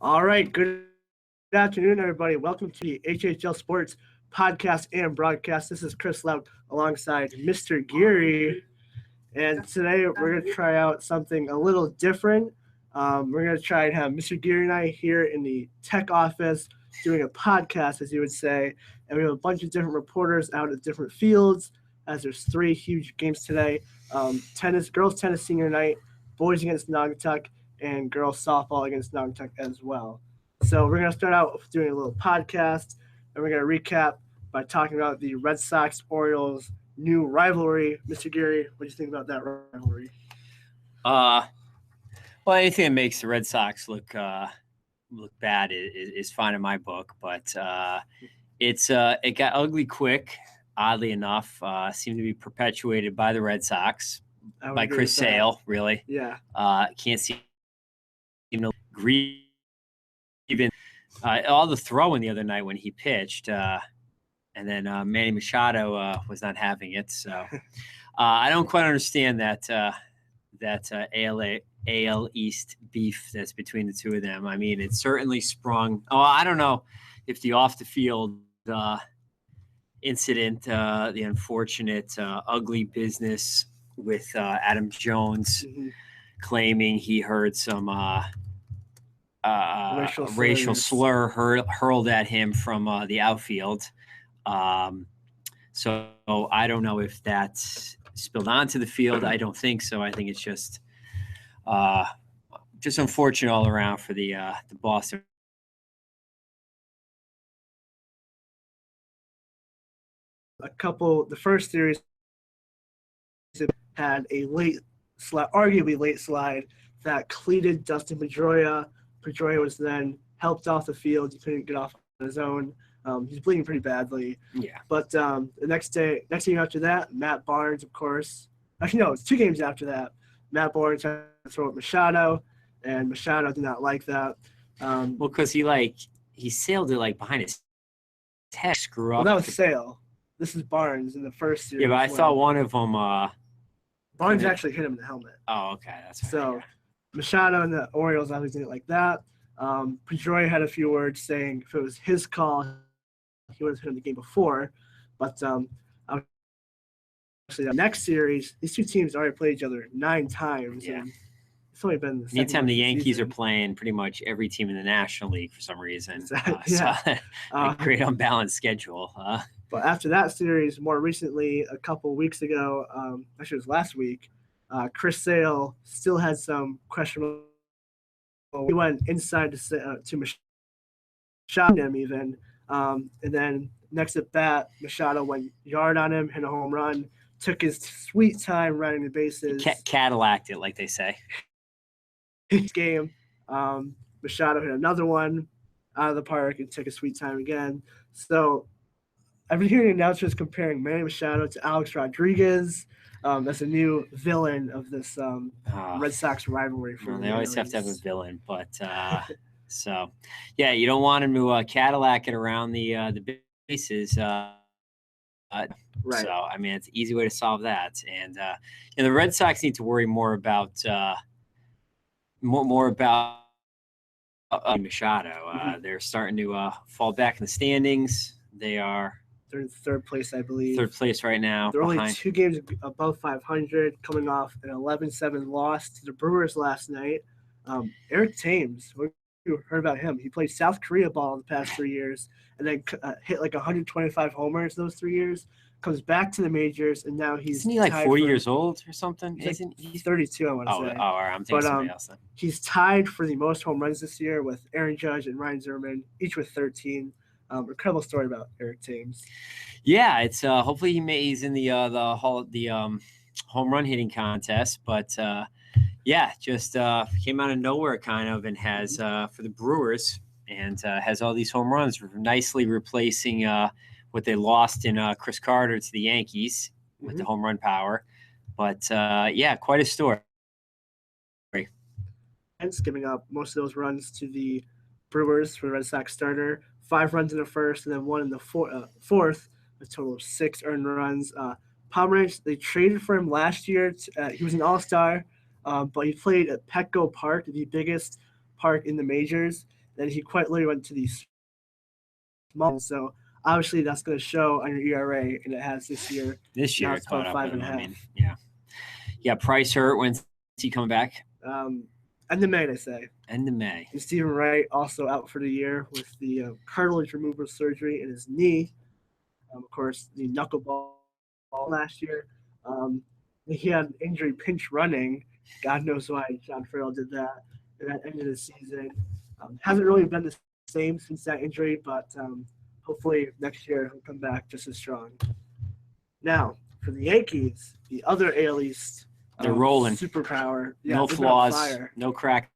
All right, good afternoon, everybody. Welcome to the HHL Sports podcast and broadcast. This is Chris Lout alongside Mr. Geary, and today we're going to try out something a little different. We're going to try and have Mr. Geary and I here in the tech office doing a podcast, as you would say, and we have a bunch of different reporters out at different fields, as there's three huge games today. Girls tennis senior night, boys against Naugatuck, and girls softball against Naugatuck as well. So we're going to start out with doing a little podcast, and we're going to recap by talking about the Red Sox-Orioles new rivalry. Mr. Geary, what do you think about that rivalry? Well, anything that makes the Red Sox look bad is fine in my book, but it got ugly quick. Oddly enough, seemed to be perpetuated by the Red Sox, by Chris Sale. Really, yeah. Can't see him grieve even all the throwing the other night when he pitched, and then Manny Machado was not having it. So I don't quite understand that AL East beef that's between the two of them. I mean, it certainly sprung. Oh, I don't know if the off the field incident, the unfortunate ugly business with Adam Jones claiming he heard some racial slur hurled at him from the outfield. So I don't know if that's spilled onto the field. I don't think so. I think it's just unfortunate all around for the Boston. The first series had a arguably late slide that cleated Dustin Pedroia. Pedroia was then helped off the field. He couldn't get off on his own. He's bleeding pretty badly. Yeah. But the next game after that, Matt Barnes, of course. Actually, no, it's 2 games after that. Matt Barnes had to throw at Machado, and Machado did not like that. Well, because he sailed it behind his head, screw up. Well, that was Sale. This is Barnes in the first series. Yeah, but I thought one of them. Barnes actually hit him in the helmet. Oh, okay, that's fair. So Machado and the Orioles obviously didn't like that. Pedroia had a few words saying if it was his call, he would have hit him the game before. But actually, the next series, these two teams already played each other 9 times. Yeah. And it's only been the anytime the Yankees are playing pretty much every team in the National League for some reason. Exactly. Yeah. So a great unbalanced schedule. But after that series, more recently, a couple weeks ago, actually it was last week, Chris Sale still had some questionable. He went inside to Machado him even, and then next at bat, Machado went yard on him, hit a home run, took his sweet time running the bases. Cadillac it, like they say. Game, Machado hit another one out of the park and took a sweet time again. So I've been hearing announcers comparing Manny Machado to Alex Rodriguez. That's a new villain of this Red Sox rivalry. They always have to have a villain, but so yeah, you don't want him to Cadillac it around the bases. Right. So I mean, it's an easy way to solve that, and the Red Sox need to worry more about Machado. They're starting to fall back in the standings. They're in 3rd place, I believe. 3rd place right now. They're only 2 games above 500, coming off an 11-7 loss to the Brewers last night. Eric Thames, what you heard about him? He played South Korea ball in the past 3 years, and then hit 125 homers those 3 years. Comes back to the majors, and now isn't he 40 years old or something? He's 32, I want to say. Oh, all right. I'm thinking somebody else then. He's tied for the most home runs this year with Aaron Judge and Ryan Zimmerman, each with 13. Incredible story about Eric Thames. Yeah, it's hopefully he's in the home run hitting contest, but yeah, just came out of nowhere kind of, and has for the Brewers, and has all these home runs, nicely replacing what they lost in Chris Carter to the Yankees with the home run power. But yeah, quite a story. And giving up most of those runs to the Brewers for the Red Sox starter. 5 runs in the first, and then 1 in the fourth. A total of 6 earned runs. Pomeranz, they traded for him last year. He was an all-star, but he played at Petco Park, the biggest park in the majors, Then he quite literally went to these small. So obviously that's going to show on your ERA, and it has this year. This year it's about 5.5. I mean, yeah. Yeah, Price hurt. When's he coming back? End of May, they say. End of May. And Stephen Wright also out for the year with the cartilage removal surgery in his knee. Of course, the knuckleball last year. He had an injury pinch running. God knows why John Farrell did that at the end of the season. Hasn't really been the same since that injury, but hopefully next year he'll come back just as strong. Now, for the Yankees, the other AL East, they're rolling. Superpower. Yeah, no flaws, no cracks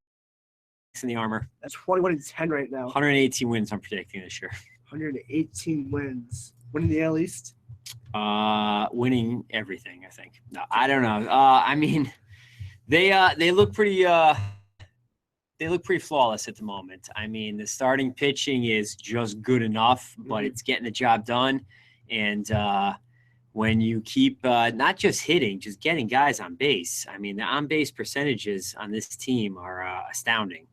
in the armor. That's 21-10 right now. 118 wins I'm predicting this year. 118 wins. Winning the AL East? Winning everything, I think. No, I don't know. I mean, they look pretty flawless at the moment. I mean, the starting pitching is just good enough, but it's getting the job done. And when you keep not just hitting, just getting guys on base. I mean, the on-base percentages on this team are astounding.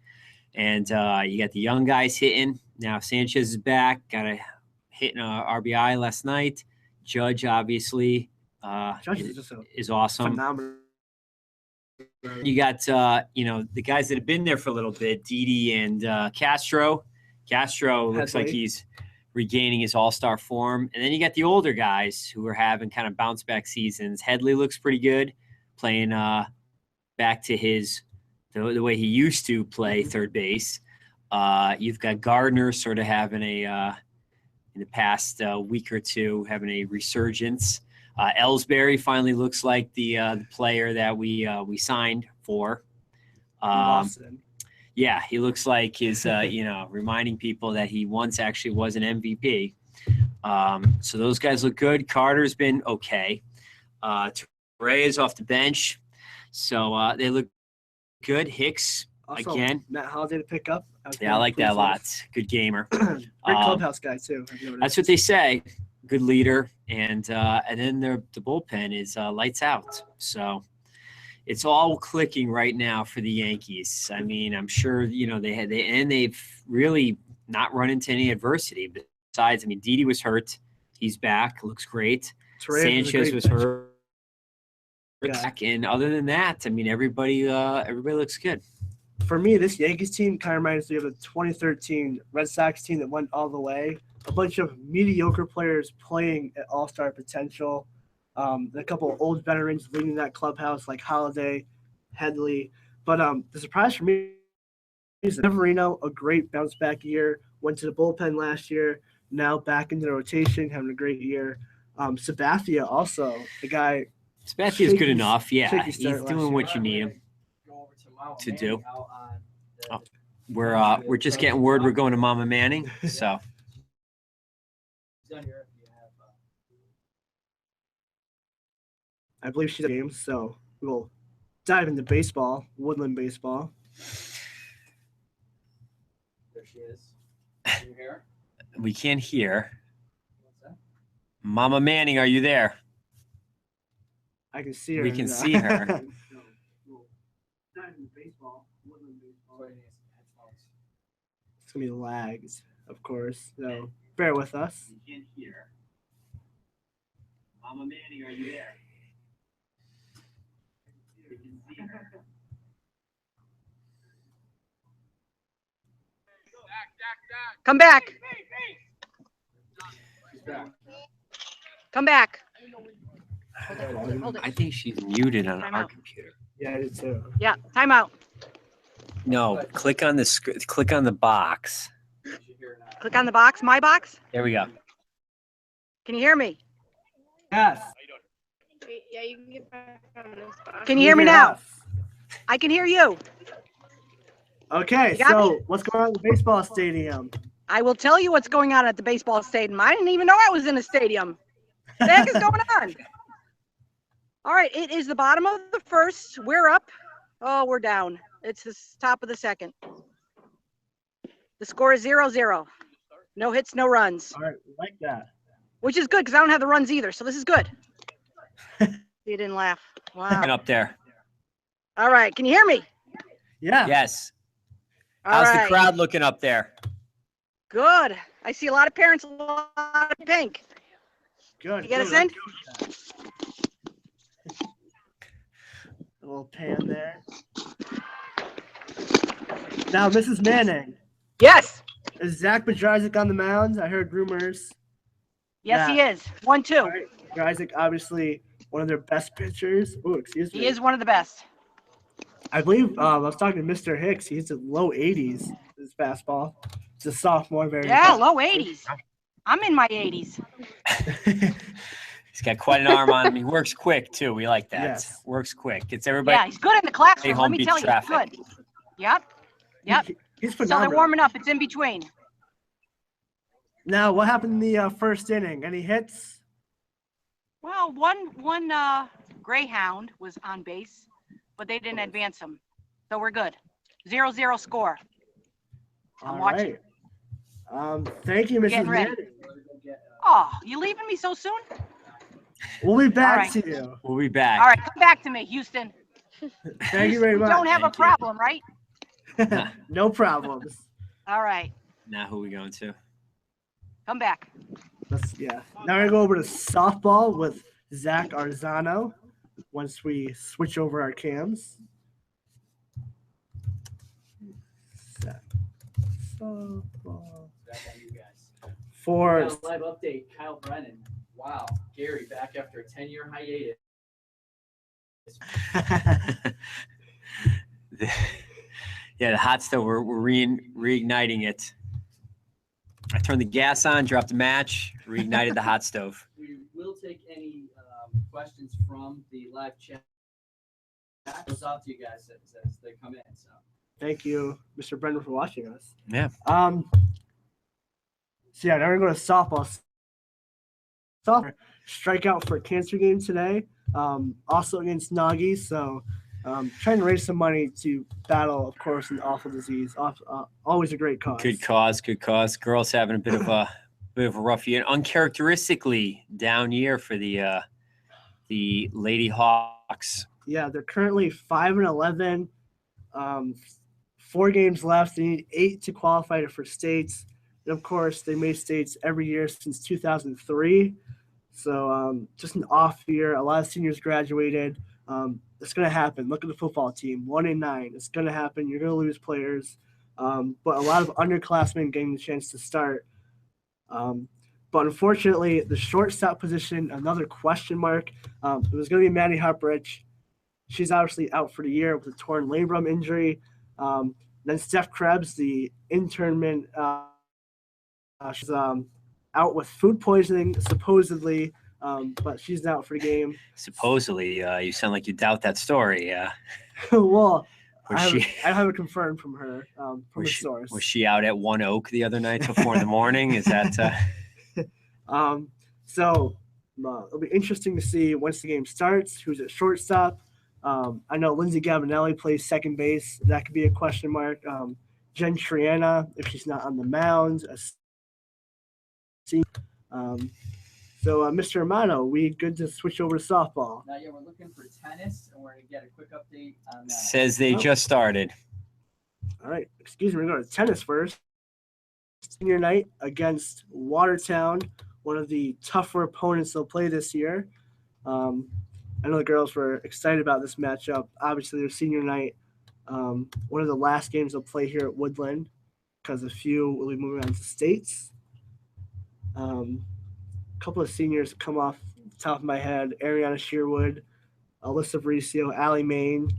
And you got the young guys hitting. Now Sanchez is back, got a hit in a RBI last night. Judge, obviously, is awesome. Phenomenal. You got, the guys that have been there for a little bit, Didi and Castro. Castro looks like he's regaining his all-star form. And then you got the older guys who are having kind of bounce-back seasons. Headley looks pretty good, playing back to the way he used to play third base. You've got Gardner sort of having in the past week or two, having a resurgence. Ellsbury finally looks like the player that we signed for. Boston. Yeah, he looks like his, reminding people that he once actually was an MVP. So those guys look good. Carter's been okay. Ray is off the bench. So they look good. Hicks, also, again. Matt Holliday to pick up. Yeah, I like that a lot. Good gamer. Great clubhouse guy, too. That's what they say. Good leader. And then the bullpen is lights out. So it's all clicking right now for the Yankees. I mean, I'm sure, they've really not run into any adversity. Besides, I mean, Didi was hurt. He's back. Looks great. Sanchez was hurt. Back. And other than that, I mean, everybody looks good. For me, this Yankees team kind of reminds me of the 2013 Red Sox team that went all the way. A bunch of mediocre players playing at all-star potential. A couple of old veterans leading that clubhouse like Holliday, Headley. But the surprise for me is Severino, a great bounce-back year. Went to the bullpen last year. Now back into the rotation, having a great year. Sabathia also, the guy. Sabathia is good enough. Yeah, he's doing what you need him to do. Oh, we're just getting word we're going to Mama Manning. So. I believe she's at games, so we'll dive into baseball, Woodland baseball. There she is. Can you hear her? We can't hear. What's that? Mama Manning, are you there? I can see her. We can see her. We'll dive into baseball, Woodland baseball. It's going to be lags, of course, so bear with us. We can't hear. Mama Manning, are you there? Come back. Come back. Hold it. I think she's muted on Time our out. computer. Yeah, I did too. Yeah, time out. No, click on the box. Click on the box, my box. There we go. Can you hear me? Yes. Yeah, you can get back on this box. Can you hear me now? us? I can hear you. Okay, You got so me? what's going on at the baseball stadium? I will tell you what's going on at the baseball stadium. I didn't even know I was in a stadium. What the heck is going on? All right, it is the bottom of the first. We're up. Oh, we're down. It's the top of the second. The score is 0-0. No hits, no runs, All right, like that. which is good because I don't have the runs either. So this is good. You didn't laugh. And Wow. up there. All right, can you hear me? Yeah. Yes. How's the crowd looking up there? Good. I see a lot of parents, a lot of pink. Good. You get us in? A little pan there. Now, Mrs. Manning. Yes. Is Zach Bajrzyk on the mound? I heard rumors. Yes, he is. 1-2. All right. Bajrzyk, obviously one of their best pitchers. Oh, excuse me. He is one of the best. I believe I was talking to Mr. Hicks. He's at low 80s. His fastball. He's a sophomore. Low 80s. I'm in my 80s. He's got quite an arm on him. He works quick too. We like that. Yes. Works quick. Gets everybody. Yeah, he's good in the classroom. home, Let me beats tell you, traffic. he's good. Yep. He's So phenomenal. they're warming up. It's in between. Now, what happened in the first inning? Any hits? Well, one Greyhound was on base, but they didn't advance him. So we're good. 0-0 score. I'm watching. Thank you, Mrs. Getting ready. Manning. Oh, you leaving me so soon? We'll be back right. to you. We'll be back. All right, come back to me, Houston. Thank you very We much. don't have a Thank you. problem, right? No problems. All right, Now who are we going to? come back. Now we're going to go over to softball with Zach Arzano once we switch over our cams. Zach. Softball. Back on you guys. For Yeah, live update, Kyle Brennan. Wow. Gary back after a 10-year hiatus. The hot stove, we're reigniting it. I turned the gas on, dropped the match, reignited the hot stove. We will take any questions from the live chat. Goes out to you guys as they come in. So Thank you, Mr. Brendan, for watching us. Yeah. Now we're going to go to softball. Softball strikeout for cancer game today. Also against Nagy. So trying to raise some money to battle, of course, an awful disease. Always a great cause. Good cause. Girls having a bit of a rough year, uncharacteristically down year for the Lady Hawks. Yeah, they're currently 5-11. 4 games left. They need 8 to qualify for states. And of course, they made states every year since 2003. So just an off year. A lot of seniors graduated. It's going to happen. Look at the football team, 1-9. It's going to happen. You're going to lose players. But a lot of underclassmen getting the chance to start. But unfortunately, the shortstop position, another question mark. It was going to be Maddie Harprich. She's obviously out for the year with a torn labrum injury. Then Steph Krebs, the internment, she's out with food poisoning, supposedly, but she's out for the game. Supposedly, you sound like you doubt that story. Well, Was I have it confirmed from her, from the source. Was she out at One Oak the other night till 4 a.m? Is that? So it'll be interesting to see once the game starts who's at shortstop. I know Lindsay Gavinelli plays second base. That could be a question mark. Jen Triana, if she's not on the mound. So, Mr. Amano, we good to switch over to softball? now, yeah, we're looking for tennis, and we're gonna get a quick update on that. Says they just started. All right. Excuse me. We're going to tennis first. Senior night against Watertown, one of the tougher opponents they'll play this year. I know the girls were excited about this matchup. Obviously, their senior night, one of the last games they'll play here at Woodland because a few will be moving on to states. A couple of seniors come off the top of my head: Ariana Shearwood, Alyssa Bricio, Allie Main.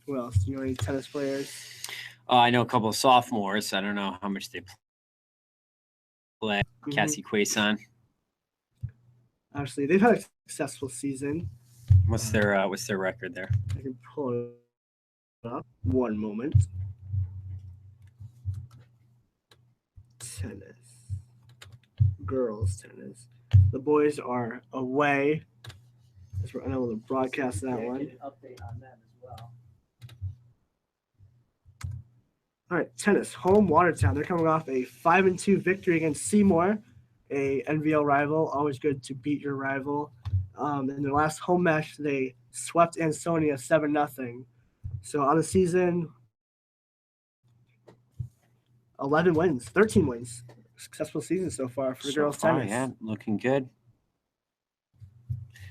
Who else? Do you know any tennis players? I know a couple of sophomores. I don't know how much they play. Cassie Quaison. Obviously, they've had a successful season. What's their record there? I can pull it up. One moment. Tennis. Girls tennis. The boys are away. I know we'll broadcast that Yeah, one. get an update on them as well. All right, tennis. Home Watertown. They're coming off a 5-2 victory against Seymour, a NVL rival. Always good to beat your rival. In their last home match, they swept Ansonia 7-0. So on the season, 11 wins, 13 wins. Successful season so far for the girls' tennis. Yeah, looking good.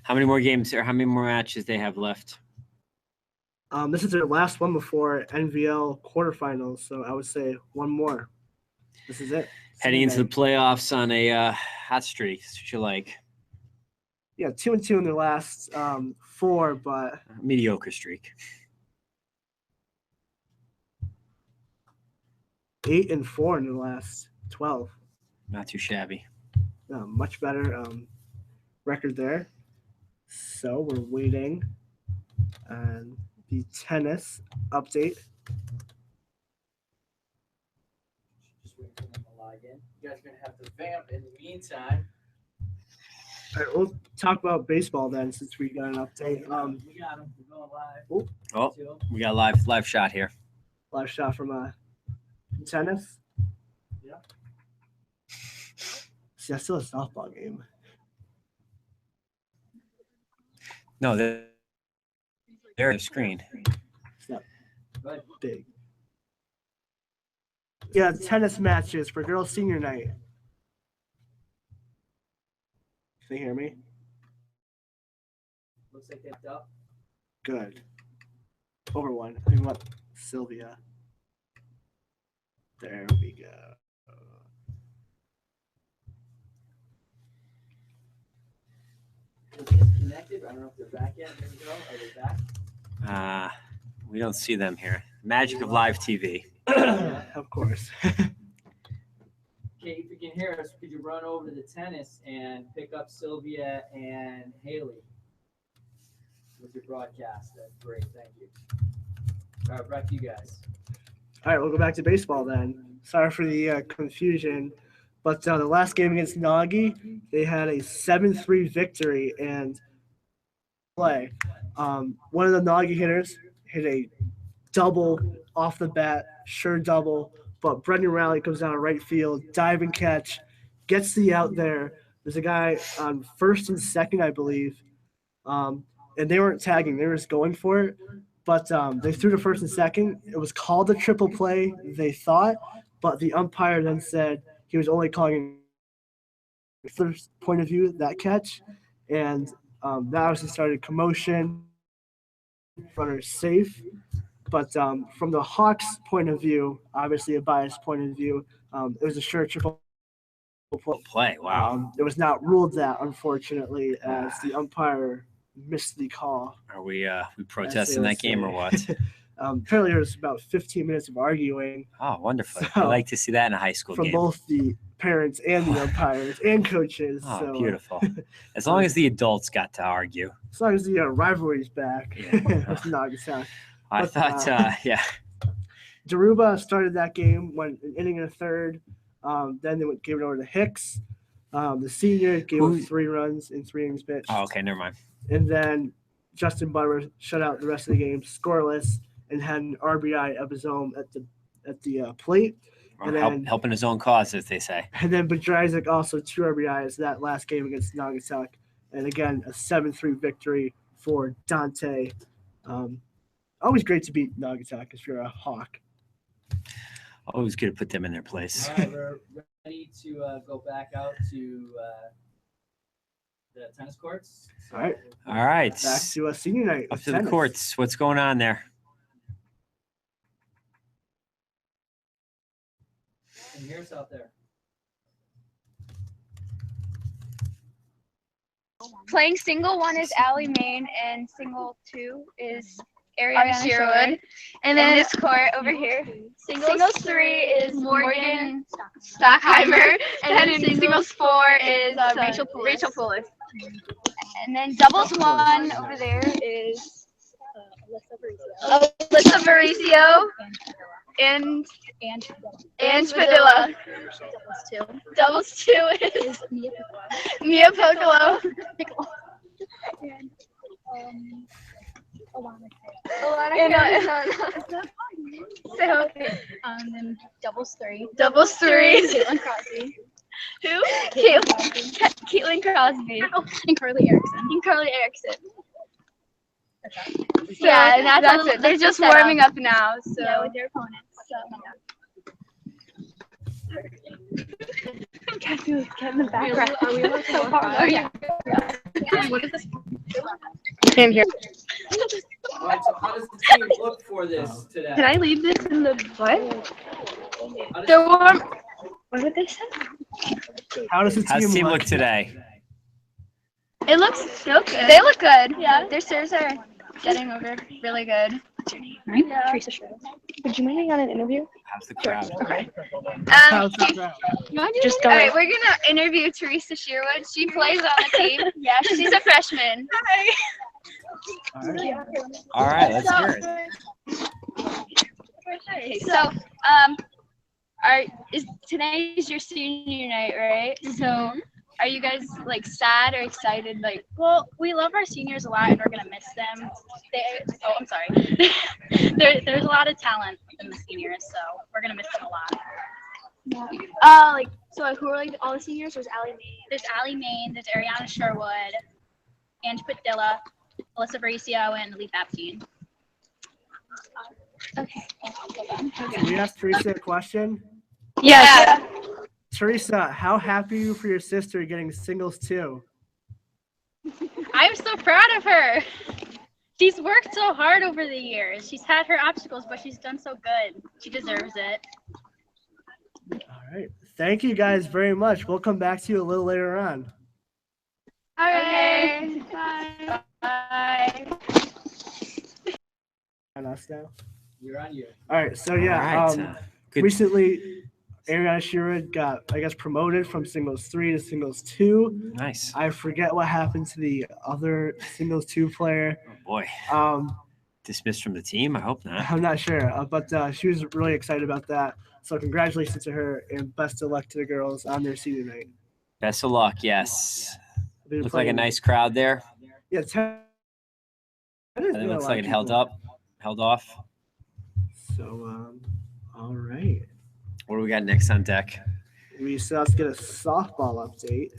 How many more games or how many more matches they have left? This is their last one before NVL quarterfinals, so I would say one more. This is it. Heading into the playoffs on a hot streak. That's what you like. Yeah, 2-2 in their last 4, but mediocre streak. 8-4 in the last 12. Not too shabby. Much better record there. So we're waiting on the tennis update. Just waiting for them to log in. You guys are going to have to vamp in the meantime. All right, we'll talk about baseball then since we got an update. We got them. We're going live. Oh, we got a live shot here. Live shot from tennis. Yeah. See, that's still a softball game. No, they're the screen. It's not big. Yeah, tennis matches for girls' senior night. Can you hear me? Looks like they're up. Good. Over one. I think what Sylvia. There we go. Disconnected. I don't know if they're back yet. There we go. Are they back? We don't see them here. Magic of live TV. Of course. Okay, if you can hear us, could you run over to the tennis and pick up Sylvia and Haley with your broadcast? That's great. Thank you. All right, back to you guys. All right, we'll go back to baseball then. Sorry for the confusion. But the last game against Nagy, they had a 7-3 victory and play. One of the Nagy hitters hit a double off the bat, sure double, but Brendan Rowley comes down to right field, dive and catch, gets the out there. There's a guy on first and second, I believe, and they weren't tagging. They were just going for it. But they threw to first and second. It was called a triple play, they thought, but the umpire then said he was only calling first point of view that catch. And that obviously started commotion. Runner safe. But from the Hawks' point of view, obviously a biased point of view, it was a sure triple play. Wow. It was not ruled that, unfortunately, as the umpire missed the call. Are we protesting that game or what? Apparently, there was about 15 minutes of arguing. Oh, wonderful. I like to see that in a high school from game. From both the parents and the umpires and coaches. Oh, so, beautiful. As long as the adults got to argue. As long as the rivalry's back. Yeah. I thought, yeah. Daruba started that game, went an inning and a third. Then they gave it over to Hicks. The senior gave up 3 runs in 3 innings pitched. Oh, okay, never mind. And then Justin Butler shut out the rest of the game, scoreless, and had an RBI of his own at the plate. And then, helping his own cause, as they say. And then Bajrajcic also 2 RBIs that last game against Nagasaki. And again, a 7-3 victory for Dante. Always great to beat Nagasaki if you're a Hawk. Always good to put them in their place. All right, we're ready to go back out to the tennis courts. So, all right. Back to a senior night. Up to the courts. What's going on there? And here's out there. Playing single 1 is Allie Main, and single 2 is Ariana Sherwood. And then this court over here, singles 3 is Morgan Stockheimer, and then singles 4 is Rachel Poulos. And then doubles 1 over there is Alyssa Mauricio and Spadilla. Doubles 2 is Mia Piccolo. Then doubles 3 is Caitlin Crosby. Who? Caitlin Crosby. And Carly Erickson. So yeah, that's it. They're just warming up now. So yeah, with their opponents. So. Get in the background. So far. Oh, yeah. What is this? Can't hear. All right, so how does the team look for this today? Can I leave this in the what? There were. What did they say? How does the How's the team look today? It looks good. They look good. Yeah. Their serves are getting over really good. What's your name? Mine? Yeah. Teresa Sherwood. Would you mind being on an interview? How's the crowd? Okay. How's the crowd? Just go. All right, we're gonna interview Teresa Sherwood. She plays on the team. Yeah, she's a freshman. Hi. All right, let's hear it. So, today's your senior night, right? So, are you guys like sad or excited? Like, Well, we love our seniors a lot, and we're gonna miss them. I'm sorry. There's a lot of talent in the seniors, so we're gonna miss them a lot. who are like all the seniors? There's Allie Main. There's Allie Main, there's Ariana Sherwood, Ange Padilla, Alyssa Baricio, and Lee Baptine. Okay. Can we ask Teresa a question? Yes. Teresa, how happy are you for your sister getting singles too? I'm so proud of her. She's worked so hard over the years. She's had her obstacles, but she's done so good. She deserves it. All right. Thank you guys very much. We'll come back to you a little later on. All right. Bye. Bye. On us now. You're on you. All right. So yeah, All right, good. recently Ariana Sherwood got, I guess, promoted from singles 3 to singles 2. Nice. I forget what happened to the other singles 2 player. Oh boy. Dismissed from the team? I hope not. I'm not sure, but she was really excited about that. So congratulations to her and best of luck to the girls on their senior night. Best of luck. Yes. They're Looked like a playing- nice crowd there. Yeah, And it looks like it held off. So, all right. What do we got next on deck? We still have to get a softball update.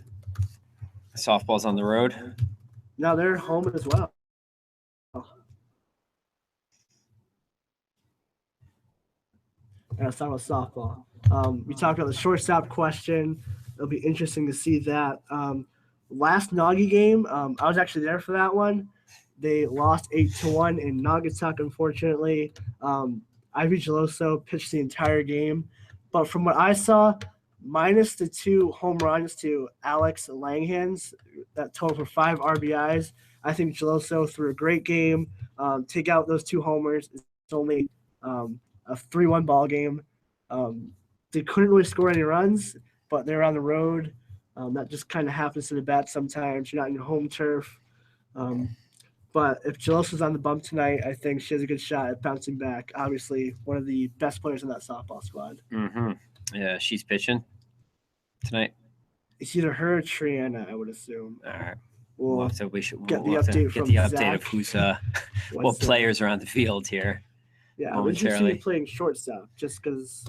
Softball's on the road. Now they're home as well. Let's talk about softball. We talked about the shortstop question. It'll be interesting to see that. Last Noggy game, I was actually there for that one. They lost 8-1 in Naugatuck, unfortunately. Ivy Geloso pitched the entire game. But from what I saw, minus the 2 home runs to Alex Langhans, that total for 5 RBIs, I think Geloso threw a great game. Take out those 2 homers. It's only a 3-1 ball game. They couldn't really score any runs, but they were on the road. That just kind of happens to the bat sometimes. You're not in your home turf. But if Geloso's on the bump tonight, I think she has a good shot at bouncing back. Obviously, one of the best players in that softball squad. Mm-hmm. Yeah, she's pitching tonight. It's either her or Triana, I would assume. All right. We'll So we should get the we'll have to update get from the update Zach. of who's what players are on the field here. Yeah, I'm interested momentarily. in playing shortstop just because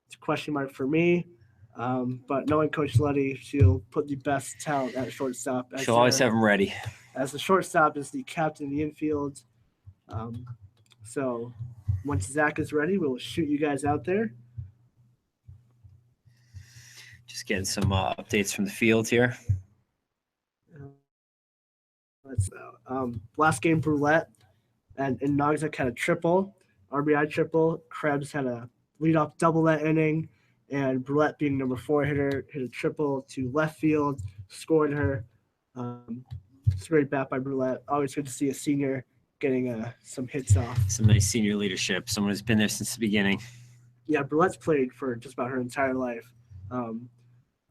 it's a question mark for me. But knowing Coach Letty, she'll put the best talent at shortstop. She'll always have them ready. As the shortstop is the captain of the infield. So once Zach is ready, we'll shoot you guys out there. Just getting some updates from the field here. Last game, Brulette and Naugatuck had a triple, RBI triple. Krebs had a leadoff double that inning, and Brulette, being number 4 hitter, hit a triple to left field, scored her. It's a great bat by Brulette. Always good to see a senior getting some hits off. Some nice senior leadership. Someone who's been there since the beginning. Yeah, Brulette's played for just about her entire life.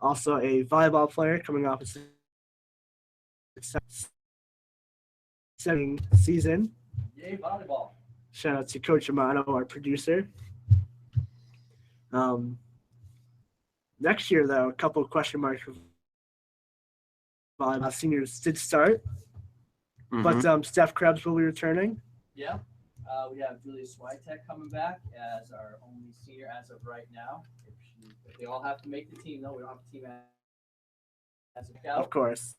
Also a volleyball player coming off a successful season. Yay, volleyball. Shout out to Coach Amano, our producer. Next year, though, a couple of question marks for volleyball. Seniors did start, but Steph Krebs will be returning. Yeah. We have Julia Switek coming back as our only senior as of right now. If they all have to make the team, though, we don't have a team as of now. Of course.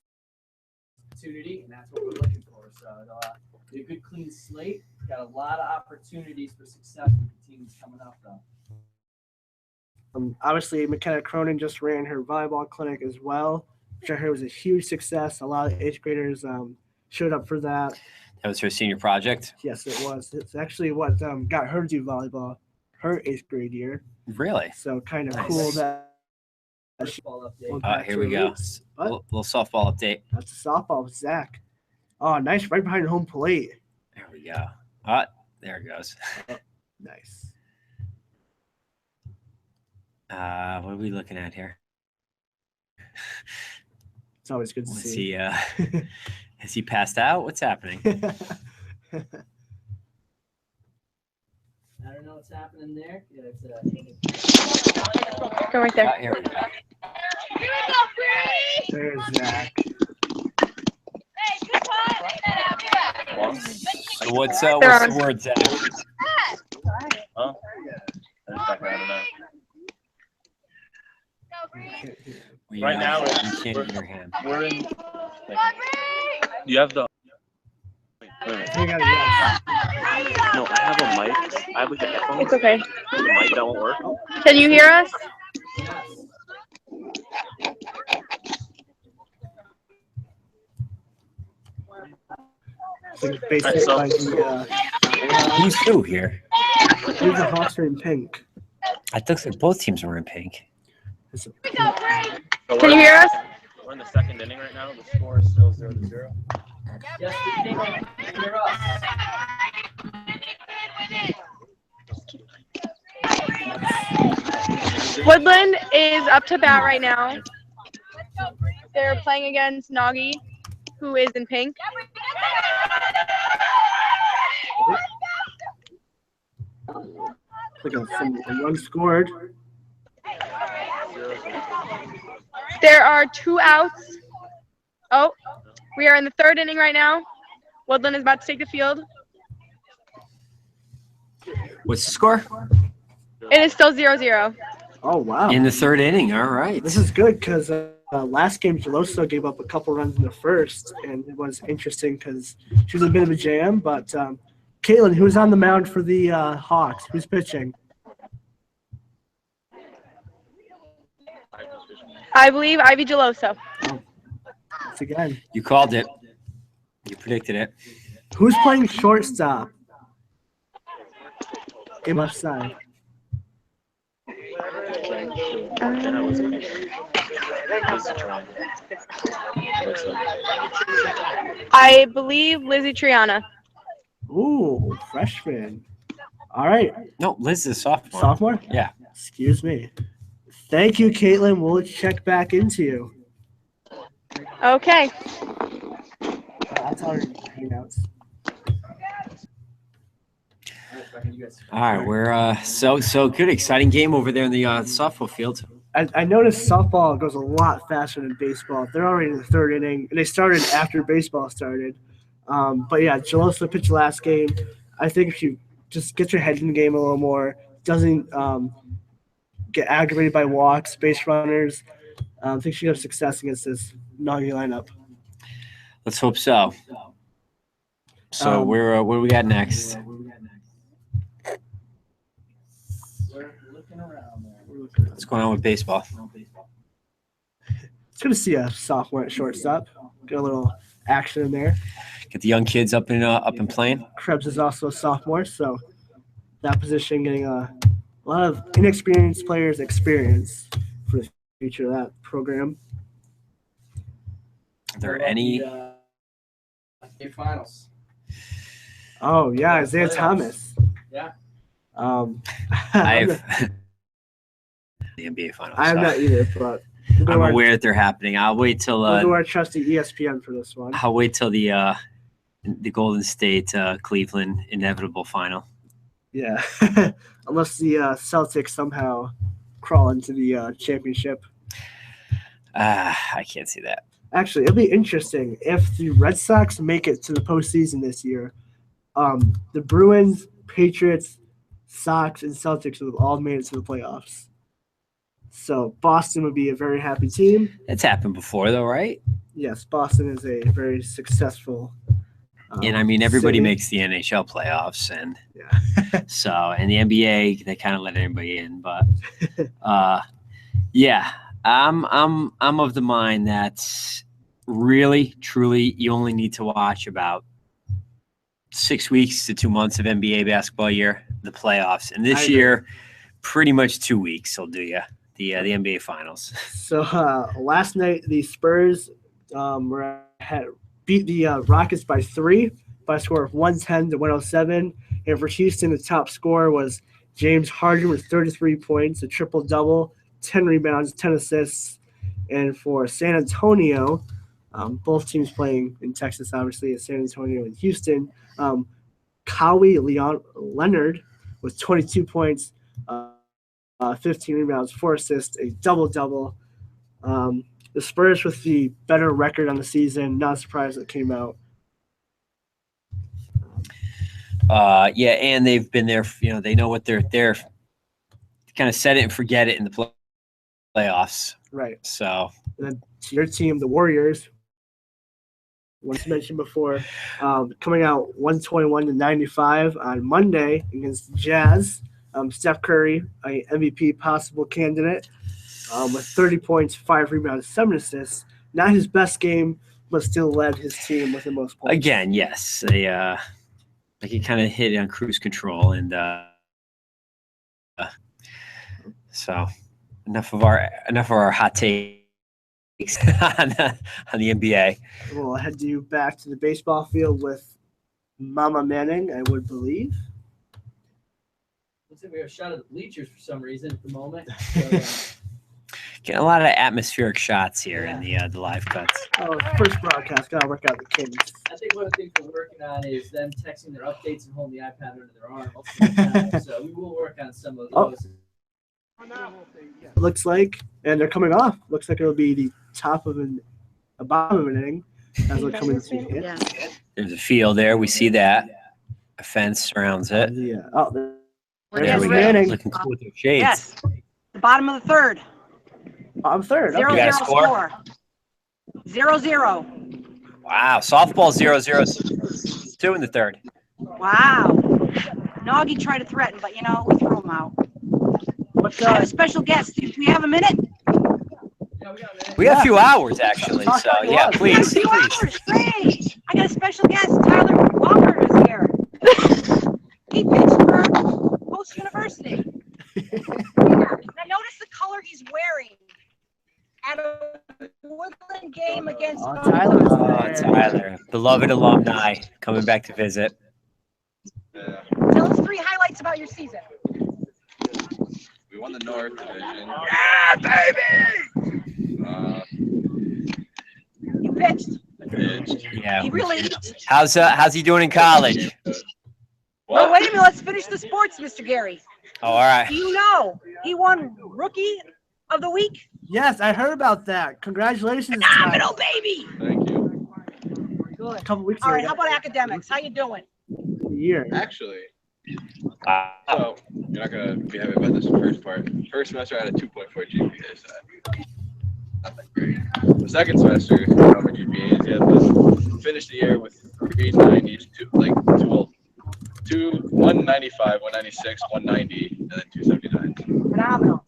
Opportunity, and that's what we're looking for. So it'll be a good, clean slate. Got a lot of opportunities for success with the teams coming up, though. Obviously, McKenna Cronin just ran her volleyball clinic as well, which I heard was a huge success. A lot of 8th graders showed up for that. That was her senior project? Yes, it was. It's actually what got her to do volleyball her 8th grade year. Really? So kind of cool that. Here we go. Little softball update. That's a softball with Zach. Oh, nice. Right behind home plate. There we go. There it goes. Nice. What are we looking at here? It's always good to see. Has he passed out? What's happening? I don't know what's happening there. Yeah, Go right there. Here we go. There's Zach. So what's the word, Zach? Huh? I don't know. Right now, we can't hear him. We're in. You have the. Wait. No, I have a mic. I have like a headphone. It's okay. The mic that won't work. Can you hear us? Who's who here? Here's the Hawks are in pink. I think like both teams were in pink. So Can you hear us? We're in the second inning right now. The score is still 0-0. Yes, we can hear us. Woodland is up to bat right now. They're playing against Noggy, who is in pink. Like a run scored. There are 2 outs. Oh, we are in the 3rd inning right now. Woodland is about to take the field. What's the score? It is still 0-0. Oh, wow. In the 3rd inning. All right. This is good because last game, Geloso gave up a couple runs in the 1st, and it was interesting because she was a bit of a jam. But Caitlin, who's on the mound for the Hawks? Who's pitching? I believe Ivy Geloso. Once again. You called it. You predicted it. Who's playing shortstop? In left side. I believe Lizzie Triana. Ooh, freshman. All right. No, Liz is a sophomore. Sophomore? Yeah. Excuse me. Thank you, Caitlin. We'll check back into you. Okay. That's our hangouts. All right, we're so good. Exciting game over there in the softball field. I noticed softball goes a lot faster than baseball. They're already in the 3rd inning, and they started after baseball started. But yeah, Geloso pitched last game. I think if you just get your head in the game a little more, doesn't get aggravated by walks, base runners, I think she has success against this Noggy lineup. Let's hope so. So where do we got next? What's going on with baseball? It's good to see a sophomore at shortstop. Get a little action in there. Get the young kids up and playing. Krebs is also a sophomore, so that position getting a lot of inexperienced players experience for the future of that program. Are there any finals? Oh yeah, Isaiah Thomas. Yeah. I've the NBA finals. I have not either, but I'm aware that they're happening. I'll wait till we'll do our trusty ESPN for this one. I'll wait till the Golden State Cleveland inevitable final. Yeah, unless the Celtics somehow crawl into the championship. I can't see that. Actually, it'll be interesting if the Red Sox make it to the postseason this year. The Bruins, Patriots, Sox, and Celtics will have all made it to the playoffs. So Boston would be a very happy team. It's happened before, though, right? Yes, Boston is a very successful And I mean, everybody makes the NHL playoffs, and so and the NBA they kind of let anybody in, but yeah, I'm of the mind that really, truly, you only need to watch about 6 weeks to 2 months of NBA basketball year, the playoffs, and this year, pretty much 2 weeks will do you the NBA Finals. So last night the Spurs beat the Rockets by 3 by a score of 110 to 107. And for Houston, the top scorer was James Harden with 33 points, a triple-double, 10 rebounds, 10 assists. And for San Antonio, both teams playing in Texas, obviously, San Antonio and Houston, Kawhi Leonard with 22 points, 15 rebounds, 4 assists, a double-double. The Spurs with the better record on the season, not surprised it came out. Yeah, and they've been there. They know what they're kind of set it and forget it in the playoffs. Right. So and then to your team, the Warriors, once mentioned before, coming out 121-95 on Monday against the Jazz. Steph Curry, a MVP possible candidate, with 30 points, 5 rebounds, 7 assists. Not his best game, but still led his team with the most points. Again, yes, they can kind of hit on cruise control, and so enough of our hot takes on the NBA. We'll head you back to the baseball field with Mama Manning, I would believe. Looks like we have a shot of the bleachers for some reason at the moment. So, getting a lot of atmospheric shots here in the live cuts. Oh, first broadcast, gotta work out the kids. I think one of the things we're working on is them texting their updates and holding the iPad under their arm most of the time. So we will work on some of those. Looks like, and they're coming off. Looks like it'll be the bottom of an inning as we're coming to hit. There's a field there. We see that. A fence surrounds it. Yeah. Oh, there we go. Looking cool with your shades. Yes. The bottom of the third. I'm third. 0-0 score. 0-0. Wow. Softball 0-0. 2 in the third. Wow. Noggy tried to threaten, but we threw him out. I have a special guest. Do we have a minute? Yeah, we got a minute. We got a few hours actually. So yeah, please. A few hours. Great. I got a special guest. Tyler Walker is here. He pitched for Post University. Now notice the color he's wearing at a Woodland game against Tyler, beloved alumni, coming back to visit. Tell us 3 highlights about your season. We won the North Division. Yeah, baby! You pitched. Yeah. He really. How's he doing in college? Well, wait a minute. Let's finish the sports, Mr. Gary. Oh, all right. Do you know he won Rookie of the Week? Yes, I heard about that. Congratulations. Phenomenal, baby. Thank you. Good. A couple weeks All ago. right, how about academics? How you doing? Year. Actually, so you're not gonna be happy about this first part. First semester I had a 2.4 GPA, so not that great. The second semester, I don't know how many GPAs yet, but finished the year with 390s, 195, 196, 190, and then 279. Phenomenal.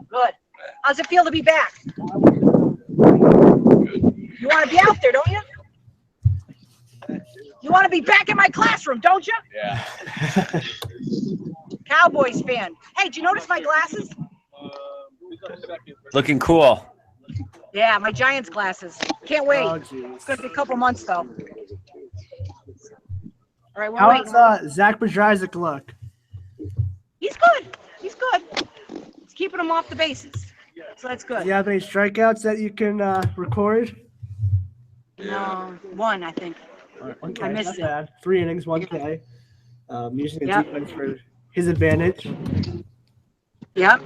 Good. How's it feel to be back? Good. You want to be out there, don't you? You want to be back in my classroom, don't you? Yeah. Cowboys fan. Hey, did you notice my glasses? Looking cool. Yeah, my Giants glasses. Can't wait. Oh, It's going to be a couple months, though. All right, we're How waiting. does Zach Bajrzyk look? He's good. He's good. It's keeping him off the bases. So that's good. Do you have any strikeouts that you can record? No, 1, I think. Okay, I missed not it. bad. 3 innings, 1 K. Using the Yep. defense for his advantage. Yep.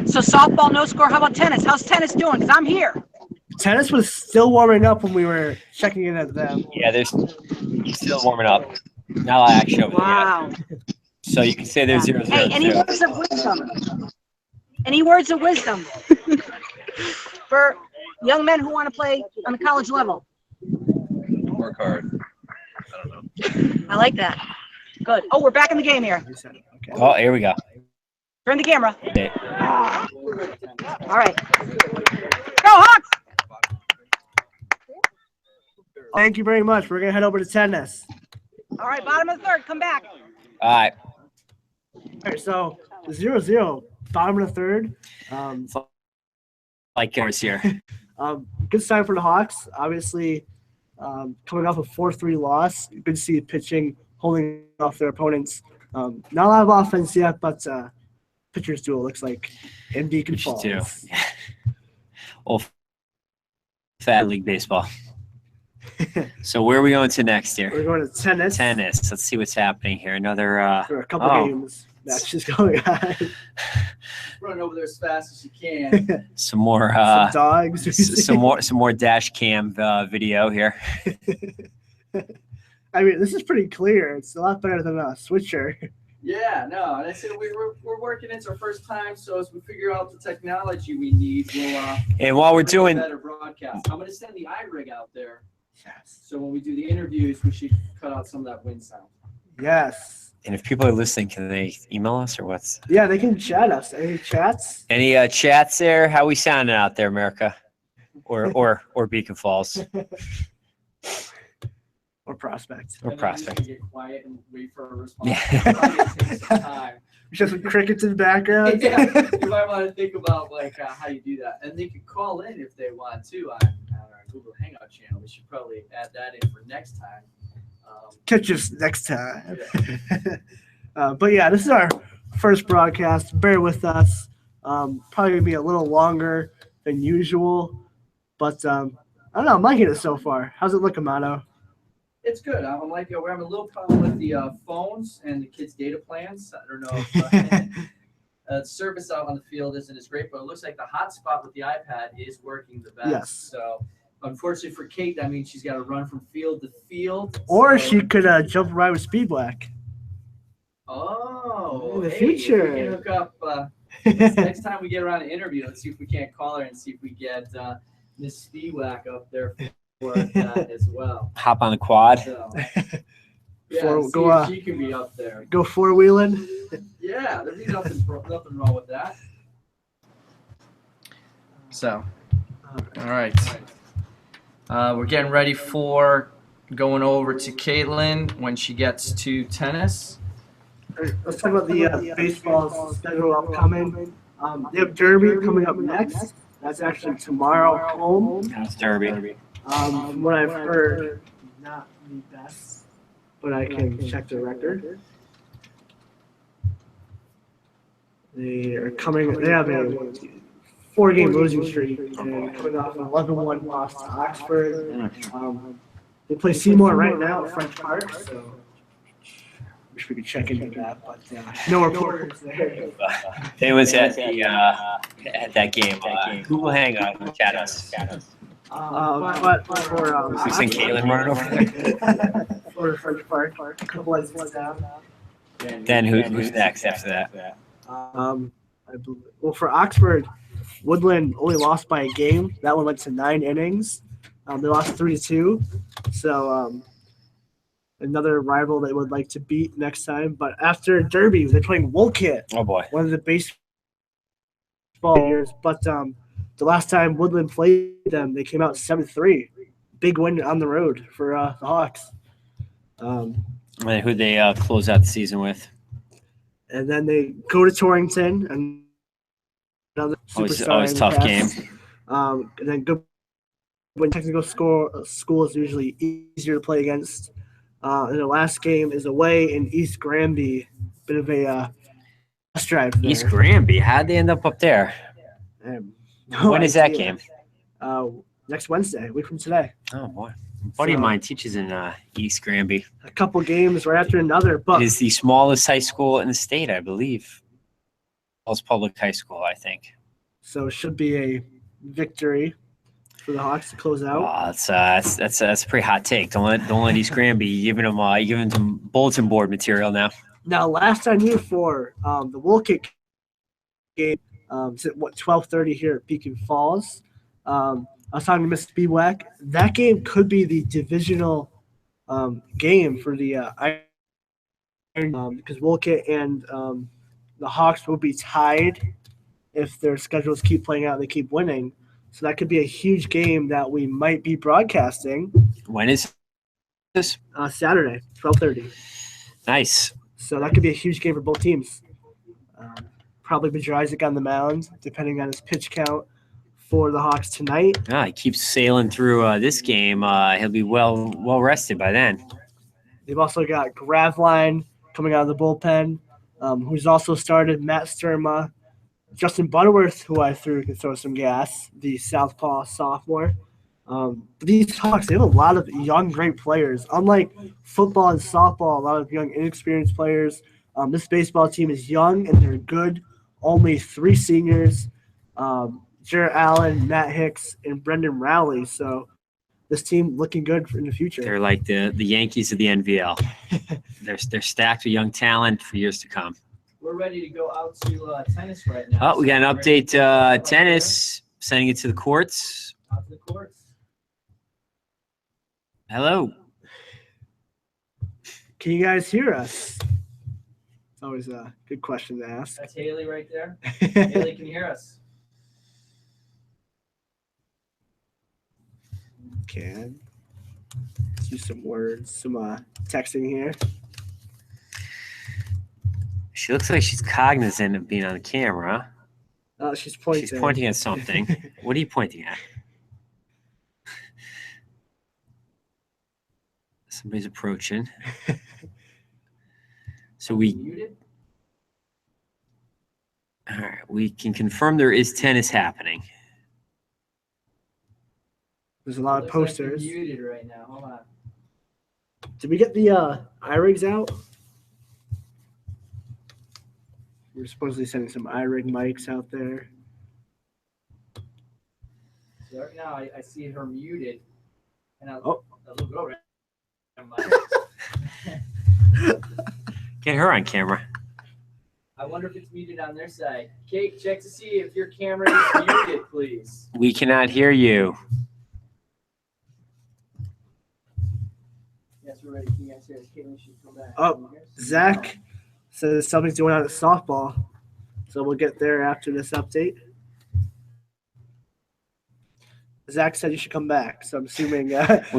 So softball, no score. How about tennis? How's tennis doing? Because I'm here. Tennis was still warming up when we were checking in at them. Yeah, they're still warming up. Not a lot of action over there Wow. yet. So you can say they're 0-0. Hey, any words of wisdom? Any words of wisdom for young men who want to play on the college level? Work hard. I like that. Good. Oh, we're back in the game here. Okay. Oh, here we go. Turn the camera. Okay. All right. Go, Hawks! Thank you very much. We're going to head over to tennis. All right, bottom of the third. Come back. All right. All right, so 0-0, bottom of the third. Like yours here. Good sign for the Hawks. Obviously, coming off a 4-3 loss. Good to see pitching holding off their opponents. Not a lot of offense yet, but pitchers duel looks like in Beacon Falls. Too. Old fat league baseball. So where are we going to next here? We're going to tennis. Tennis. Let's see what's happening here. Another. There are a couple games matches going on. Run over there as fast as you can. Some more. Some dogs. some more dash cam video here. I mean, this is pretty clear. It's a lot better than a switcher. Yeah, no, and I said we're working. It's our first time, so as we figure out the technology we need, we'll. And while we're doing better broadcast, I'm going to send the iRig out there. Yes. So when we do the interviews, we should cut out some of that wind sound. Yes. And if people are listening, can they email us or what's? Yeah, they can chat us. Any chats? Any chats there? How we sounding out there, America, or Beacon Falls? Or Prospect. Or Prospect. Get quiet and wait for a response. Yeah. Just some crickets in the background. Yeah, you might want to think about how you do that, and they can call in if they want to on our Google Hangout channel. We should probably add that in for next time. Catch us next time. Yeah. But yeah, this is our first broadcast. Bear with us. Probably gonna be a little longer than usual, but I don't know. I'm liking it so far. How's it look, Amato? It's good. I'm like, we're having a little problem with the phones and the kids' data plans. I don't know if the service out on the field isn't as great, but it looks like the hotspot with the iPad is working the best. Yes. So, unfortunately for Kate, that means she's got to run from field to field. Or she could jump right with Speed Black. Oh, in the future. We can hook up next time we get around to interview. Let's see if we can't call her and see if we get Miss Speedwack up there for that as well. Hop on the quad. So, Go she can be up there. Go four-wheeling. Yeah, there'd be nothing wrong with that. So, all right. We're getting ready for going over to Caitlin when she gets to tennis. Let's talk about the baseball schedule upcoming. They have Derby coming up next. That's actually tomorrow home. That's Derby. From what I've heard, not the best, but I can check the record. They are coming. They have a 4-game losing streak and coming off an 11-1 loss to Oxford. They play Seymour right now at French Park, so wish we could check into that, but no reporters there. They was at that game. Google Hangout, chat us. But for We seen Caitlin running over there. for French Park, a couple of points down. Then who's next after that? I believe, well, for Oxford, Woodland only lost by a game. That one went to 9 innings. They lost 3-2. So another rival they would like to beat next time. But after Derby, they're playing Wolcott. Oh boy, one of the baseball years. But the last time Woodland played them, they came out 7-3. Big win on the road for the Hawks. And who'd they close out the season with? And then they go to Torrington, and another always tough game. And then Goodwin Technical School is usually easier to play against. And the last game is away in East Granby. Bit of a bus drive there. East Granby. How'd they end up there? When is that game? Next Wednesday, a week from today. Oh boy. A buddy of mine teaches in East Granby. A couple games right after another. But it is the smallest high school in the state, I believe. Most public high school, I think. So it should be a victory for the Hawks to close out. Oh, that's a pretty hot take. Don't let East Granby giving them some bulletin board material now. Now, last I knew for the Wolcott game, it's at 12:30 here at Beacon Falls. I was talking to Miss Speedwack. That game could be the divisional game for the because Wolcott and the Hawks will be tied if their schedules keep playing out and they keep winning. So that could be a huge game that we might be broadcasting. When is this? Saturday, 12:30. Nice. So that could be a huge game for both teams. Probably Bajrajcic on the mound, depending on his pitch count for the Hawks tonight. He keeps sailing through this game. He'll be well rested by then. They've also got Gravline coming out of the bullpen, who's also started, Matt Sturma, Justin Butterworth, who I threw can throw some gas, the southpaw sophomore. These Hawks, they have a lot of young, great players. Unlike football and softball, a lot of young, inexperienced players. This baseball team is young and they're good. Only 3 seniors, Jarrett Allen, Matt Hicks, and Brendan Rowley. So this team looking good in the future. They're like the Yankees of the NVL. they're stacked with young talent for years to come. We're ready to go out to tennis right now. Oh, we got an update. Tennis, sending it to the courts. Out to the courts. Hello. Can you guys hear us? It's always a good question to ask. That's Haley right there. Haley, can you hear us? Can. Let's use some words, some texting here. She looks like she's cognizant of being on the camera. She's pointing. She's pointing at something. What are you pointing at? Somebody's approaching. So all right, we can confirm there is tennis happening. There's a lot of posters. Like you're muted right now. Hold on. Did we get the iRigs out? We're supposedly sending some iRig mics out there. So right now I see her muted. And a Oh. little girl right Get her on camera. I wonder if it's muted on their side. Kate, check to see if your camera is muted, please. We cannot hear you. Yes, we're ready. Can you guys hear us? Caitlin should come back. Oh, Zach says something's going on at softball. So we'll get there after this update. Zach said you should come back, so I'm assuming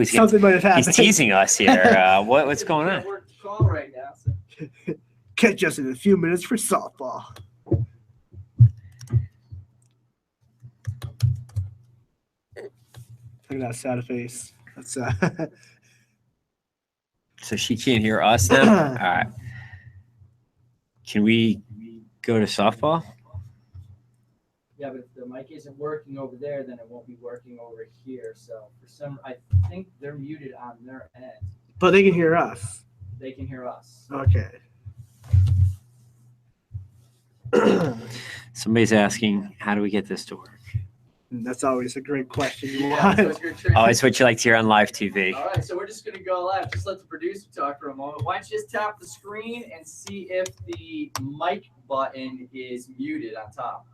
something might have happened. He's teasing us here. What's going on? We're call right now. So. Catch us in a few minutes for softball. Look at that sad face. That's So she can't hear us now? All right. Can we go to softball? Yeah, but if the mic isn't working over there, then it won't be working over here. So I think they're muted on their end. But they can hear us. They can hear us. Okay. Somebody's asking, how do we get this to work? That's always a great question. Yeah, so it's your turn. Oh, it's what you like to hear on live TV. All right, so we're just going to go live. Just let the producer talk for a moment. Why don't you just tap the screen and see if the mic button is muted on top.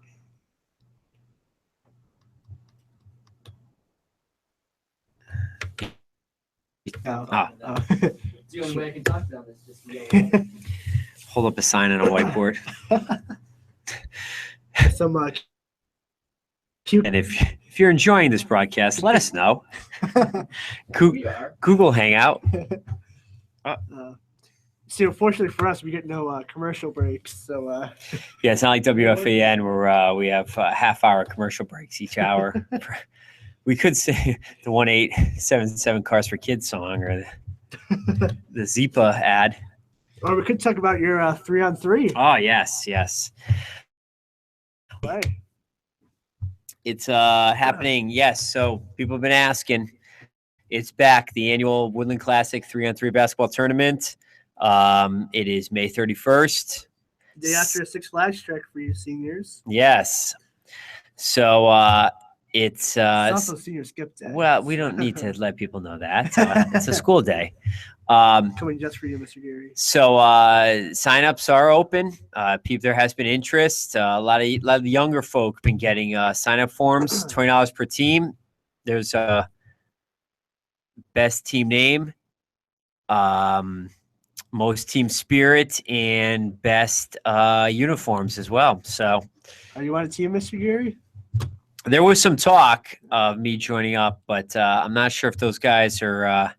It's the only way I can talk to them. It's just yell. Hold up a sign on a whiteboard. So much. Cute. And if you're enjoying this broadcast, let us know. We are. Google Hangout. See, unfortunately for us, we get no commercial breaks. So Yeah, it's not like WFAN where we have half-hour commercial breaks each hour. We could say the 1877 Cars for Kids song or the Zipa ad. Or we could talk about your 3-on-3. Oh, yes. Right. It's happening, yes. So people have been asking. It's back, the annual Woodland Classic 3-on-3 basketball tournament. It is May 31st. Day after a Six Flags trek for you seniors. Yes. So it's also senior skip day. well, we don't need to let people know that. It's a school day. Coming just for you, Mr. Geary. So signups are open. There has been interest. A lot of the younger folk been getting sign-up forms. $20 per team. There's a best team name, most team spirit and best uniforms as well. So, are you on a team, Mr. Geary? There was some talk of me joining up, but I'm not sure if those guys are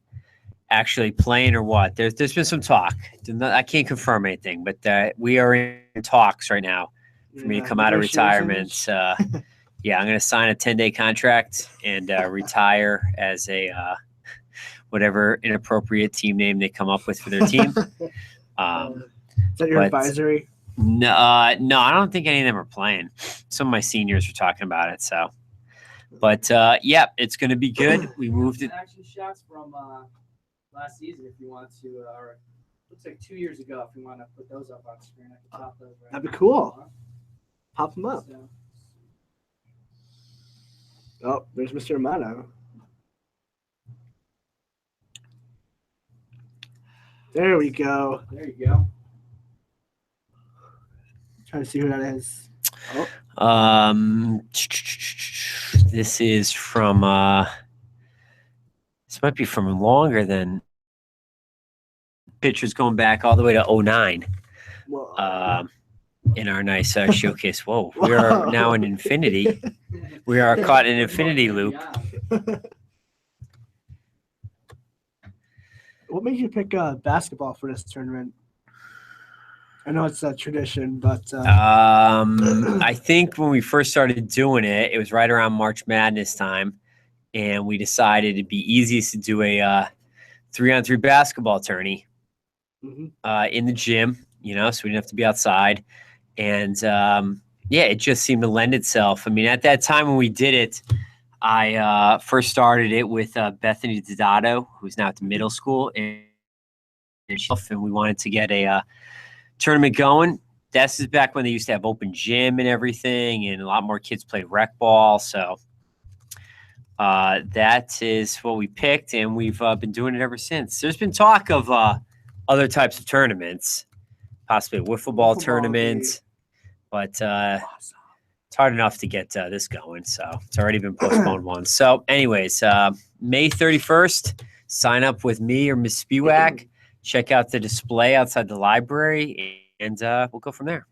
actually playing or what. There's been some talk. I can't confirm anything, but we are in talks right now for me to come out of retirement. Yeah, I'm going to sign a 10-day contract and retire as a whatever inappropriate team name they come up with for their team. Is that your advisory? No, I don't think any of them are playing. Some of my seniors are talking about it. So, but yeah, it's going to be good. We moved it. Action shots from last season, if you want to, or looks like 2 years ago. If you want to put those up on screen, I can pop those. Right That'd be cool. Pop them up. So. Oh, there's Mr. Amato. There we go. There you go. Trying to see who that is. Oh. This is from this might be from longer than pictures going back all the way to 2009. In our nice showcase. Whoa, we are now in infinity. We are caught in an infinity loop. What made you pick basketball for this tournament? I know it's a tradition, but I think when we first started doing it, it was right around March Madness time, and we decided it'd be easiest to do a 3-on-3 basketball tourney in the gym, so we didn't have to be outside. And yeah, it just seemed to lend itself. I mean, at that time when we did it, I first started it with Bethany Dadato, who's now at the middle school, and we wanted to get a tournament going. This is back when they used to have open gym and everything, and a lot more kids played rec ball. So that is what we picked, and we've been doing it ever since. There's been talk of other types of tournaments, possibly a wiffle ball tournament, but it's hard enough to get this going. So it's already been postponed once. So anyways, May 31st, sign up with me or Miss Spiewak. Check out the display outside the library, and we'll go from there.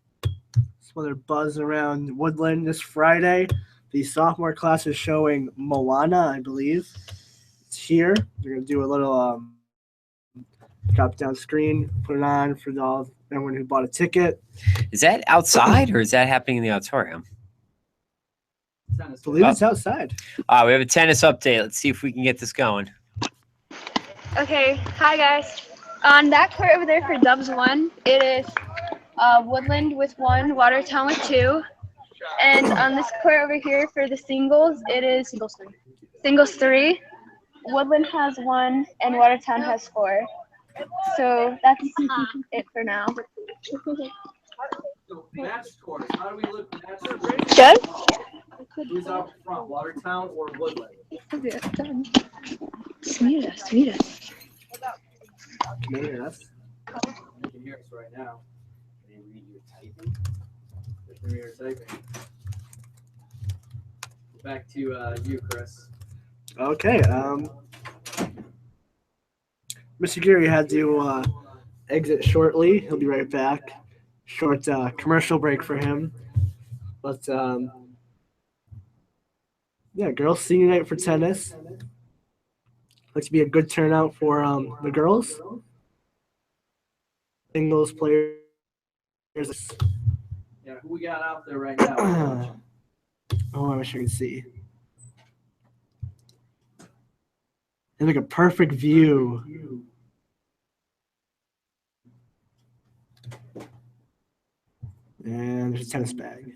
Some other buzz around Woodland this Friday. The sophomore class is showing Moana, I believe. It's here. They're going to do a little drop-down screen, put it on for everyone who bought a ticket. Is that outside, or is that happening in the auditorium? I believe it's outside. We have a tennis update. Let's see if we can get this going. Okay, hi guys. On that court over there for Dubs 1, it is Woodland with 1, Watertown with 2. And on this court over here for the singles, it is singles 3. Woodland has 1 and Watertown has 4. So that's it for now. So match scores. How do we look match scores? Good. Who's out front, Watertown or Woodland? Sweet us. Can you hear us? You can hear us right now. Can you read your typing? Can you read your typing? Back to you, Chris. Okay. Mr. Geary had to exit shortly. He'll be right back. Short commercial break for him. But yeah, girls senior night for tennis. Looks to be a good turnout for the girls. Singles players. Yeah, who we got out there right now? Oh, I wish I could see. They have like a perfect view. And there's a tennis bag.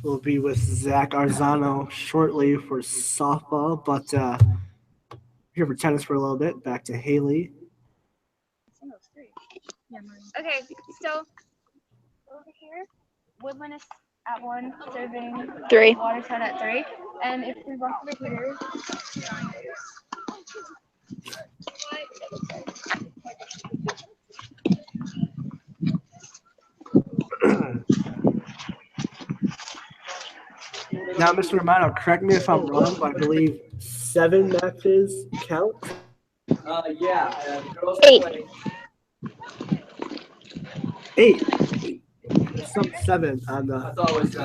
We'll be with Zach Arzano shortly for softball, but here for tennis for a little bit. Back to Haley. Okay, so over here, Woodland is at 1, serving 3. Watertown at 3. And if we walk over here, Now, Mr. Romano, correct me if I'm wrong, but I believe 7 matches count. Yeah, the girls 8. play. 8. There's some 7 on I the. thought it was.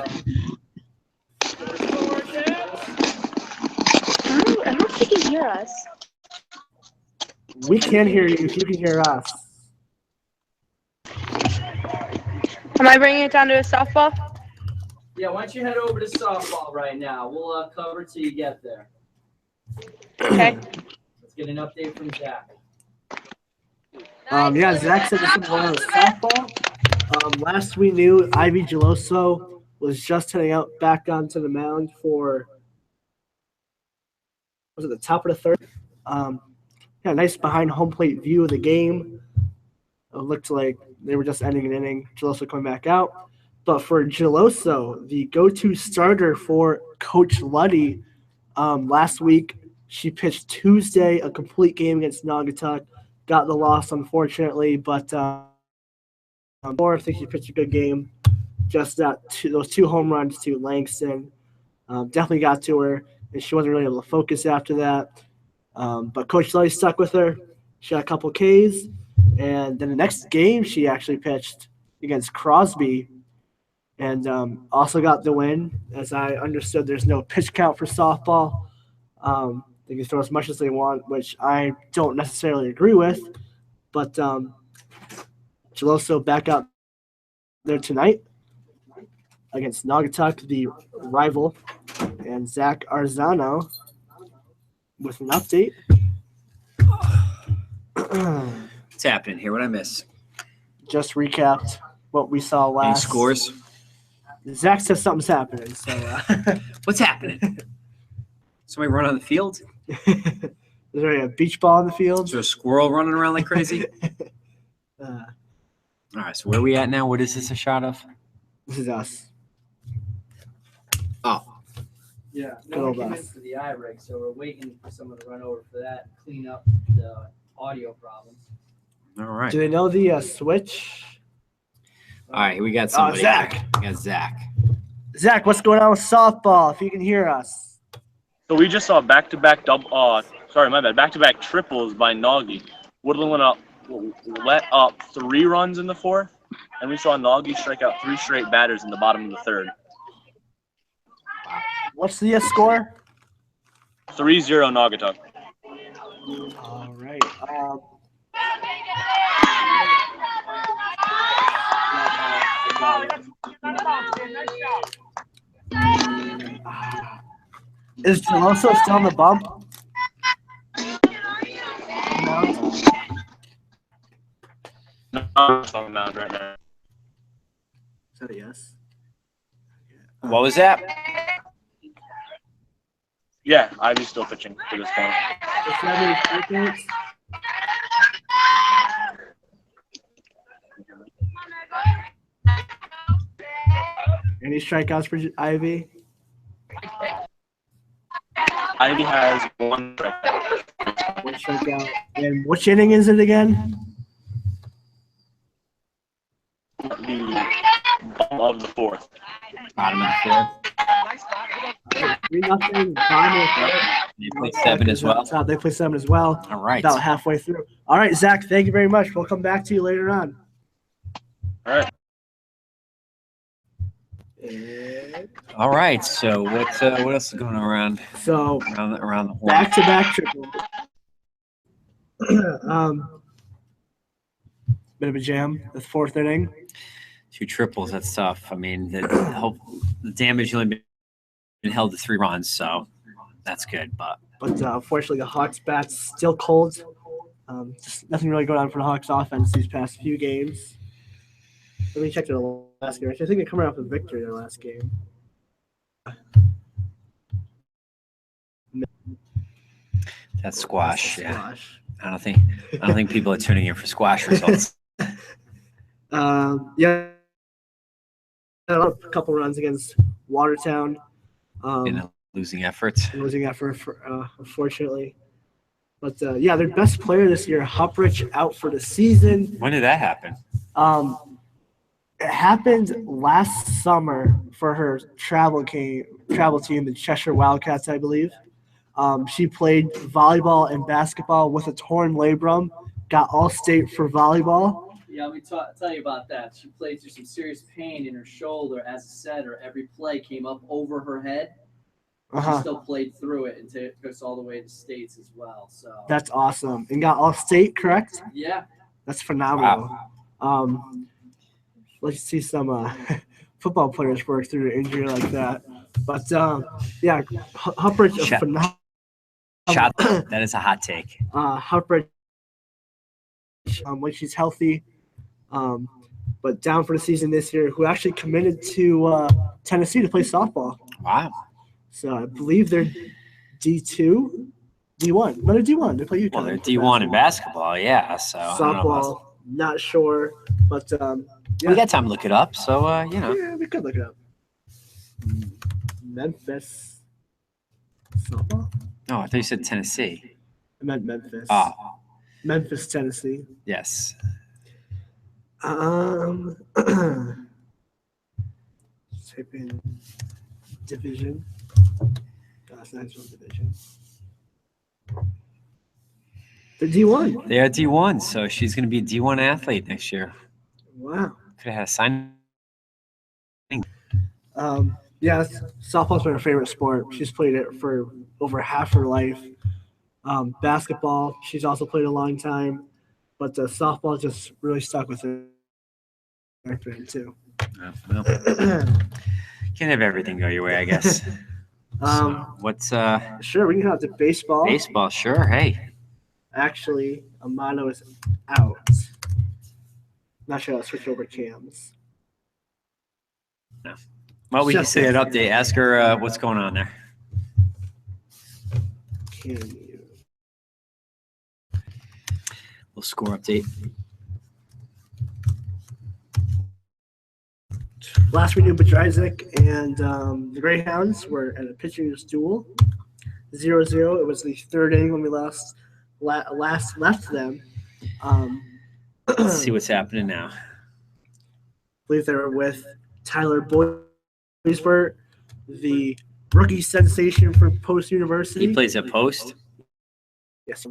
I don't think you can hear us. We can hear you if you can hear us. Am I bringing it down to a softball? Yeah, why don't you head over to softball right now? We'll cover till you get there. Okay. Let's get an update from Zach. Yeah, Zach said this is going on softball. Last we knew, Ivy Geloso was just heading out back onto the mound for, was it the top of the 3rd? Yeah, nice behind home plate view of the game. It looked like they were just ending an inning. Geloso coming back out. But for Geloso, the go-to starter for Coach Luddy, last week, she pitched Tuesday, a complete game against Naugatuck. Got the loss, unfortunately, but I think she pitched a good game. Just those 2 home runs to Langston definitely got to her, and she wasn't really able to focus after that. But Coach Luddy stuck with her. She got a couple Ks, and then the next game she actually pitched against Crosby, and also got the win. As I understood, there's no pitch count for softball. They can throw as much as they want, which I don't necessarily agree with. But Geloso back out there tonight against Naugatuck, the rival, and Zach Arzano with an update. What's happening here? What I miss? Just recapped what we saw Any last. scores? Zach says something's happening. So What's happening? Somebody run on the field? Is there a beach ball in the field? Is there a squirrel running around like crazy? All right, so where are we at now? What is this a shot of? This is us. Oh. Yeah, Good no old one came in us. for the eye rig, so we're waiting for someone to run over for that, clean up the audio problems. All right. Do they know the switch? All right, we got somebody. Zach. We got Zach. Zach, what's going on with softball? If you can hear us. So we just saw back-to-back back-to-back triples by Nagy. Woodland let up 3 runs in the 4th, and we saw Nagy strike out 3 straight batters in the bottom of the 3rd. What's the score? 3-0 Naugatuck. All right. Is Geloso still on the bump? No, it's on the mound right now. Is that a yes? What was that? Yeah, Ivy's still pitching for this point. Any strikeouts for Ivy? Ivy has 1 strikeout. 1 strikeout. And which inning is it again? The bottom of the 4th. Bottom of the 4th. 3-0. Bottom of the 4th. They play 7 as well. They play 7 as well. All right. About halfway through. All right, Zach, thank you very much. We'll come back to you later on. All right. All right. So what else is going on around? So around the horn? back-to-back triple. Bit of a jam. The 4th inning. 2 triples. That's tough. I mean, the damage only been held to 3 runs, so that's good. But unfortunately, the Hawks' bats still cold. Just nothing really going on for the Hawks' offense these past few games. Let me check their last game. Actually, I think they're coming off a victory in their last game. That's squash. Yeah. Squash. I don't think people are tuning in for squash results. Yeah. A couple runs against Watertown. In a losing effort. Unfortunately. But yeah, their best player this year, Huprich, out for the season. When did that happen? It happened last summer for her travel team, the Cheshire Wildcats, I believe. She played volleyball and basketball with a torn labrum. Got all-state for volleyball. Yeah, let me tell you about that. She played through some serious pain in her shoulder as a setter. Every play came up over her head. She still played through it and took us all the way to states as well. So that's awesome. And got all-state, correct? Yeah. That's phenomenal. Wow. Let's see some football players work through an injury like that. But yeah, Hubbard's a phenomenal. That is a hot take. Hubbard, when she's healthy, but down for the season this year, who actually committed to Tennessee to play softball. Wow. So I believe they're D2, D1. No, they're D1. They play UConn. Well, they're D1 in basketball, yeah. So softball, not sure, but yeah. We got time to look it up, so you know. Yeah, we could look it up. Memphis softball. No, I thought you said Tennessee. I meant Memphis. Oh. Memphis, Tennessee. Yes. Type in division. That's national division. They're D1. They are D1, so she's going to be a D1 athlete next year. Wow. Could have had a sign. Yeah, softball's been her favorite sport. She's played it for over half her life. Basketball, she's also played a long time, but softball just really stuck with her too. Well, can't have everything go your way, I guess. So what's sure, we can have the baseball. Baseball, sure. Hey. Actually, Amano is out. Not sure I'll switch over cams. No. Well, we can say an update. Ask her what's going on there. Can you? We'll score update. Last we knew, Bedrzyk and the Greyhounds were at a pitching duel, 0-0. It was the third inning when we last left them. Let's see what's happening now. I believe they were with Tyler Boisbert, the rookie sensation for Post University. He plays at Post? Yes. I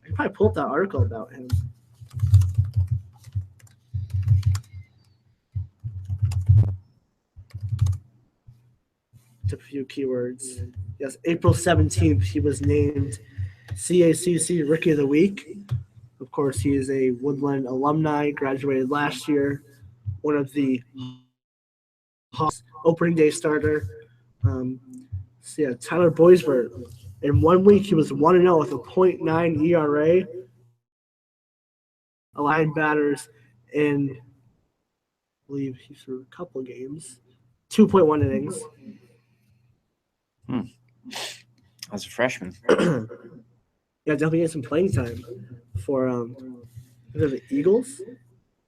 can probably pull up that article about him. A few keywords. Yes, April 17th, he was named CACC Rookie of the Week. Of course, he is a Woodland alumni, graduated last year, one of the opening day starter. So yeah, Tyler Boisbert. In 1 week, he was 1-0 with a .9 ERA. Aligned batters in, I believe he threw a couple games, 2.1 innings. As a freshman. Yeah, definitely get some playing time for the Eagles,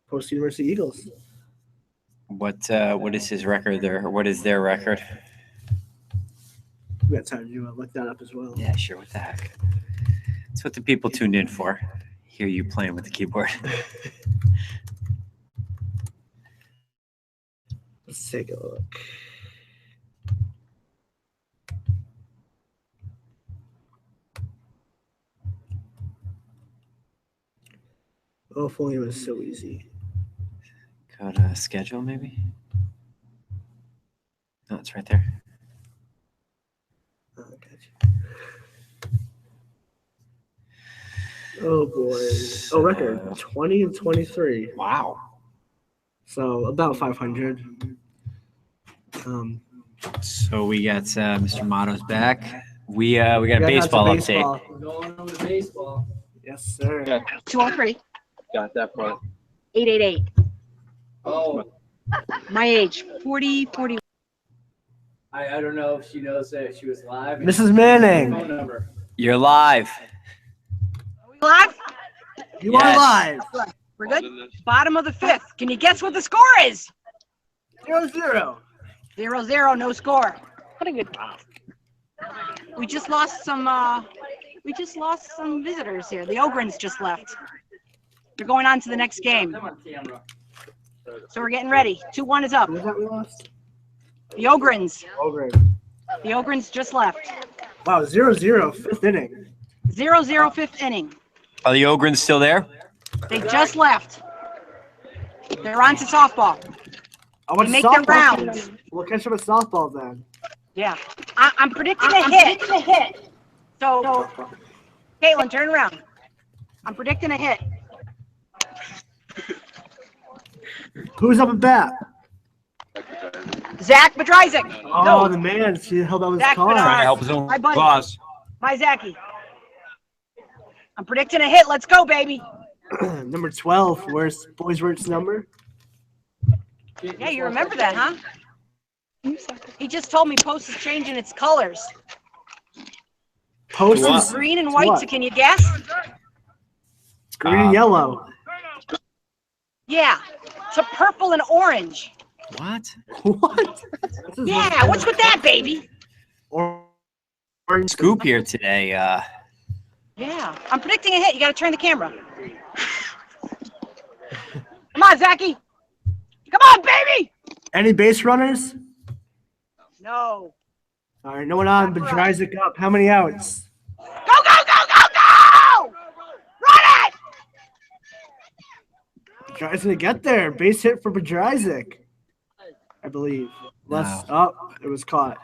Post University Eagles. What is his record there? What is their record? We got time to look that up as well. Yeah, sure. What the heck? That's what the people tuned in for. Hear you playing with the keyboard. Let's take a look. Oh, if only it was so easy. Go to schedule, maybe? No, it's right there. Oh, gotcha. Oh, boy. Oh, record. 20 and 23. Wow. So, about 500. So we got Mr. Motto's back. We got a baseball update. We're going over to baseball. Yes, sir. Yeah. 203. Got that part. 888. Oh, My age, 40. I don't know if she knows that she was live. Mrs. Manning. Phone number. You're live. Are we live? You Yes. are live. We're good? Bottom of the fifth. Can you guess what the score is? 0-0. 0-0, no score. What a good game. We just lost some visitors here. The Ogrins just left. They're going on to the next game. Them on camera. So we're getting ready. 2-1 is up. Who was that we lost? The Ogrins. Ogre. The Ogrins just left. Wow, 0-0, fifth inning. 0-0 fifth inning. Are the Ogrins still there? They just left. They're on to softball. I They make their rounds. We'll catch up with softball then. Yeah. I'm predicting a hit. So, Caitlin, turn around. I'm predicting a hit. Who's up at bat? Zach Bedryzik. Oh, the man. She held out his Zach car. Trying to help his own My buddy. cause. My Zachy. I'm predicting a hit. Let's go, baby. Number 12. Where's Boysworth's number? Yeah, you remember that, huh? He just told me Post is changing its colors. Post From is green and white what? to, can you guess? Green and yellow. Yeah, to purple and orange. What? What? Yeah, what's with that, baby? Orange. Scoop here today. Yeah, I'm predicting a hit. You got to turn the camera. Come on, Zachy. Come on, baby. Any base runners? No. All right, no one on, but Dryzik up. How many outs? Go, go, go, go, go! Run it! Dryzik to get there. Base hit for Dryzik, I believe. Less. Oh, it was caught.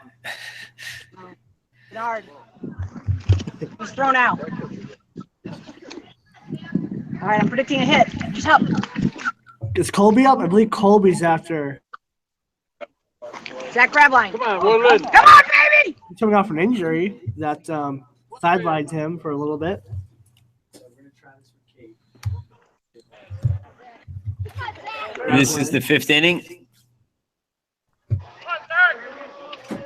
Bernard. It was thrown out. All right, I'm predicting a hit. Just help. Is Colby up? I believe Colby's after. Zach Gravline. Come on, roll in. Come on, baby! He's coming off an injury that sidelined him for a little bit. This is the fifth inning.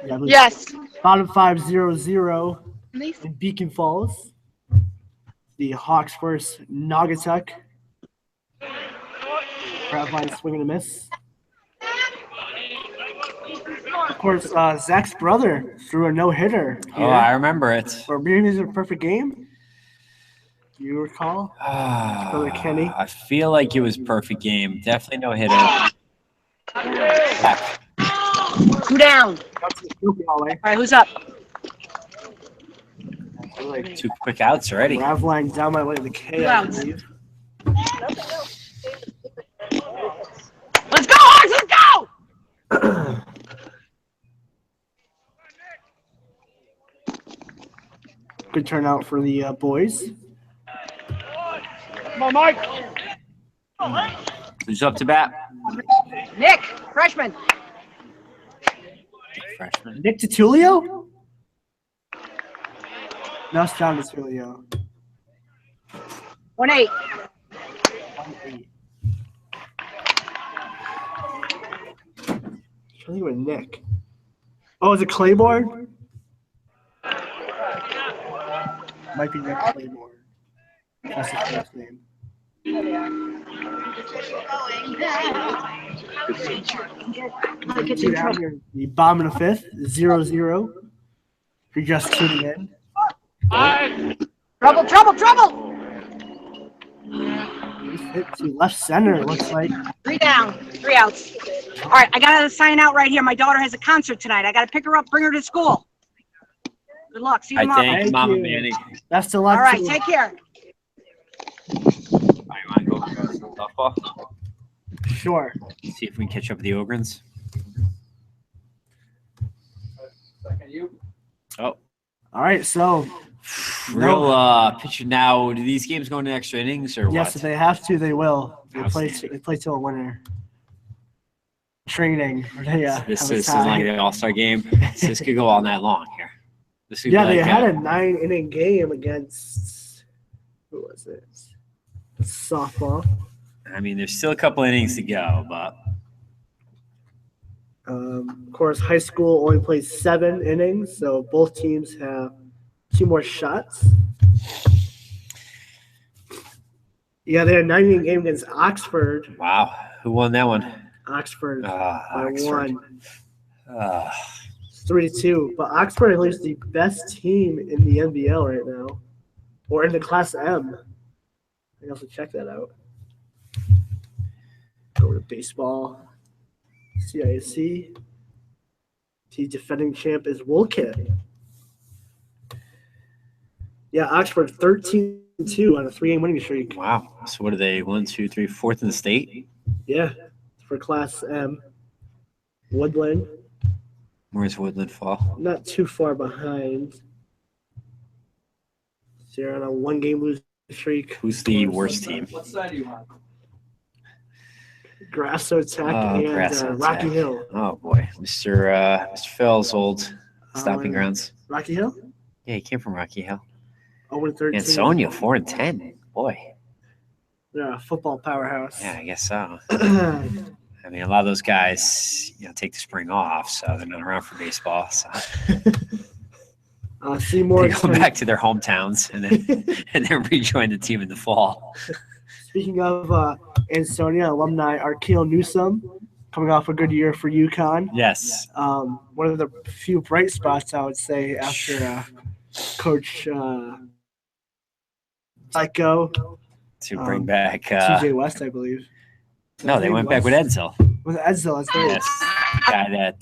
Yeah, Yes. Bottom 5-0-0 in Beacon Falls. The Hawks versus Naugatuck. Gravline swing and a miss. Of course, Zach's brother threw a no-hitter. Oh, I remember it. For being a perfect game. Do you recall? Brother Kenny. I feel like it was perfect game. Definitely no hitter. Yeah. 2 down. All All right, who's up? like 2 quick outs already. Gravline down my way to the K, I believe. Let's go, Hawks! Let's go! Good turnout for the boys. Come on, Mike. Who's up to bat? Nick, freshman. Freshman. Nick Titulio? No, it's John Titulio. 1-8. I think with Nick. Oh, is it Claiborne? Might be Nick Claiborne. That's his first name. The bottom of the fifth, 0-0. If you're just tuning in. Trouble, trouble, trouble! Hit to left center, it looks like. 3 down, 3 outs. All right, I got to sign out right here. My daughter has a concert tonight. I got to pick her up, bring her to school. Good luck. See you I tomorrow. thank Thank Mama you. Manny. Best of luck. All right, to- take care. I want to go softball. Sure. See if we can catch up with the Ogrins. Second, you. Oh, All right, so real pitcher now. Do these games go into extra innings or yes, what? if they have to, they will. They Outstanding. play till a winner. Training. Yeah, This is like an all-star game. This could go all night long here. This could yeah, be they like had a 9-inning game against who was it? Softball. I mean, there's still a couple innings to go, but Of course, high school only plays 7 innings, so both teams have 2 more shots. Yeah, they had a 9-inning game against Oxford. wow, who won that one? Oxford by Oxford. 1. 3-2. But Oxford, I believe, is the best team in the NBL right now, or in the Class M. I can also check that out. Go to baseball. CISC. The defending champ is Wolkett. Yeah, Oxford 13-2 on a 3-game winning streak. Wow. So what are they? 1, 2, 3, 4th in the state? Yeah, for Class M. Woodland. Where's Woodland fall? Not too far behind. So you're on a 1-game losing streak. Who's the worst team? What side are you on? Grasso Tech and Grasso Rocky Tech. Hill. Oh boy, Mr. Fell's old stomping grounds. Rocky Hill? Yeah, he came from Rocky Hill. 0-13. And Sonia 4-10. Boy. They're a football powerhouse. Yeah, I guess so. I mean, a lot of those guys, take the spring off, so they're not around for baseball. So Seymour. They go back to their hometowns and then rejoin the team in the fall. Speaking of Ansonia alumni, Arkeel Newsome coming off a good year for UConn. Yes. One of the few bright spots, I would say, after Coach Psycho. To bring back TJ West, I believe. No, they went back with Edsel. With Edsel, that's right. Yes. Guy that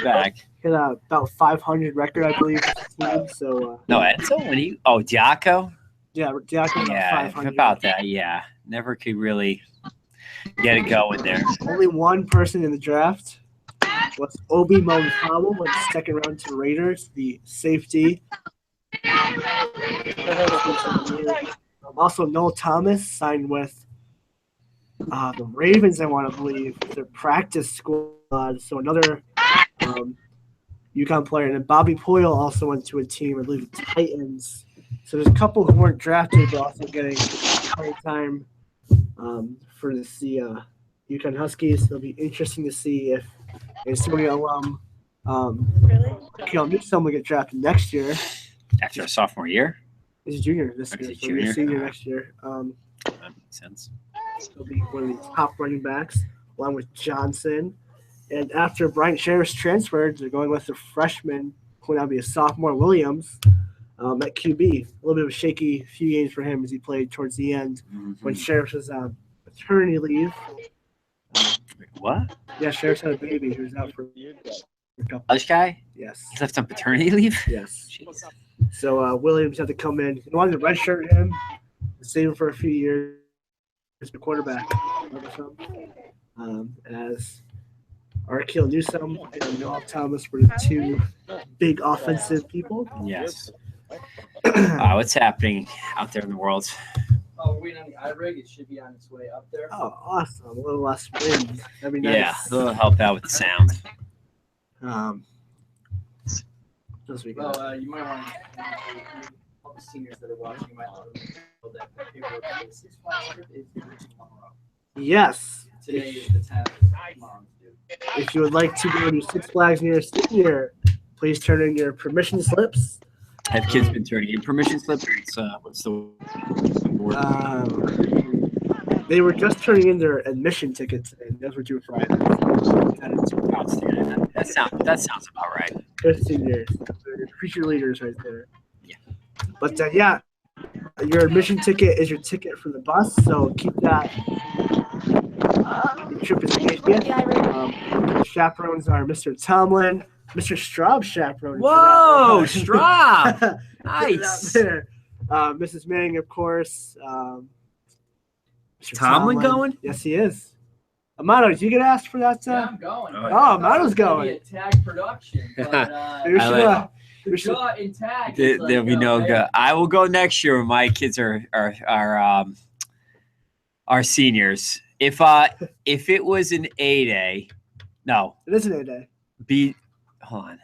back. He had about 500 record, I believe, with the team. So no, Edsel when he Diaco? Yeah, Diaco yeah, 500. about that, yeah. Never could really get it going there. Only one person in the draft was Obi Montano, went second round to Raiders, the safety. Also, Noel Thomas signed with the Ravens, I want to believe, their practice squad. So another UConn player. And then Bobby Poyle also went to a team, I believe, the Titans. So there's a couple who weren't drafted, but also getting playing time for the UConn Huskies. It'll be interesting to see if Ansonia alum Keon Newsome will get drafted next year. After a sophomore year? He's a junior this year. So he's a senior next year. That makes sense. He'll be one of the top running backs, along with Johnson. And after Bryant Sheriff's transferred, they're going with the freshman, who will now be a sophomore, Williams, at QB. A little bit of a shaky few games for him as he played towards the end when Sheriff was on maternity leave. What? Yeah, Sheriff's had a baby who's out for a couple. This guy? Yes. He left on paternity leave? Yes. Jeez. So Williams had to come in. He wanted to redshirt him, save him for a few years as the quarterback. As Arkeel Newsome and Noel Thomas were the two big offensive people. Yes. What's happening out there in the world? Oh, wait on the iRig. It should be on its way up there. Oh, awesome. A little less wind. That'd be nice. Yeah, it'll help out with the sound. Well, you might want to, all the seniors that are watching, you might want to know that the paperwork for the 6 flag is tomorrow. Yes. Today is the 10th. Tomorrow's due. If you would like to go to Six Flags near senior, please turn in your permission slips. Have kids been turning in permission slips? What's the word? They were just turning in their admission tickets, and that's what you were Friday. That sounds about right. They're seniors. They're future leaders right there. Yeah. But yeah, your admission ticket is your ticket for the bus, so keep that. Your trip is engaged. The chaperones are Mr. Tomlin, Mr. Straub's chaperone. Whoa, Straub! Nice. Mrs. Manning, of course. Mr. Tomlin going? Yes, he is. Amado, did you get asked for that? Yeah, I'm going. Oh, Amado's going. It's gonna be a tag production, but we should in tag. There'll be no go. I will go next year when my kids are seniors. If it was an A day, no. It is an A day. B. Hold on.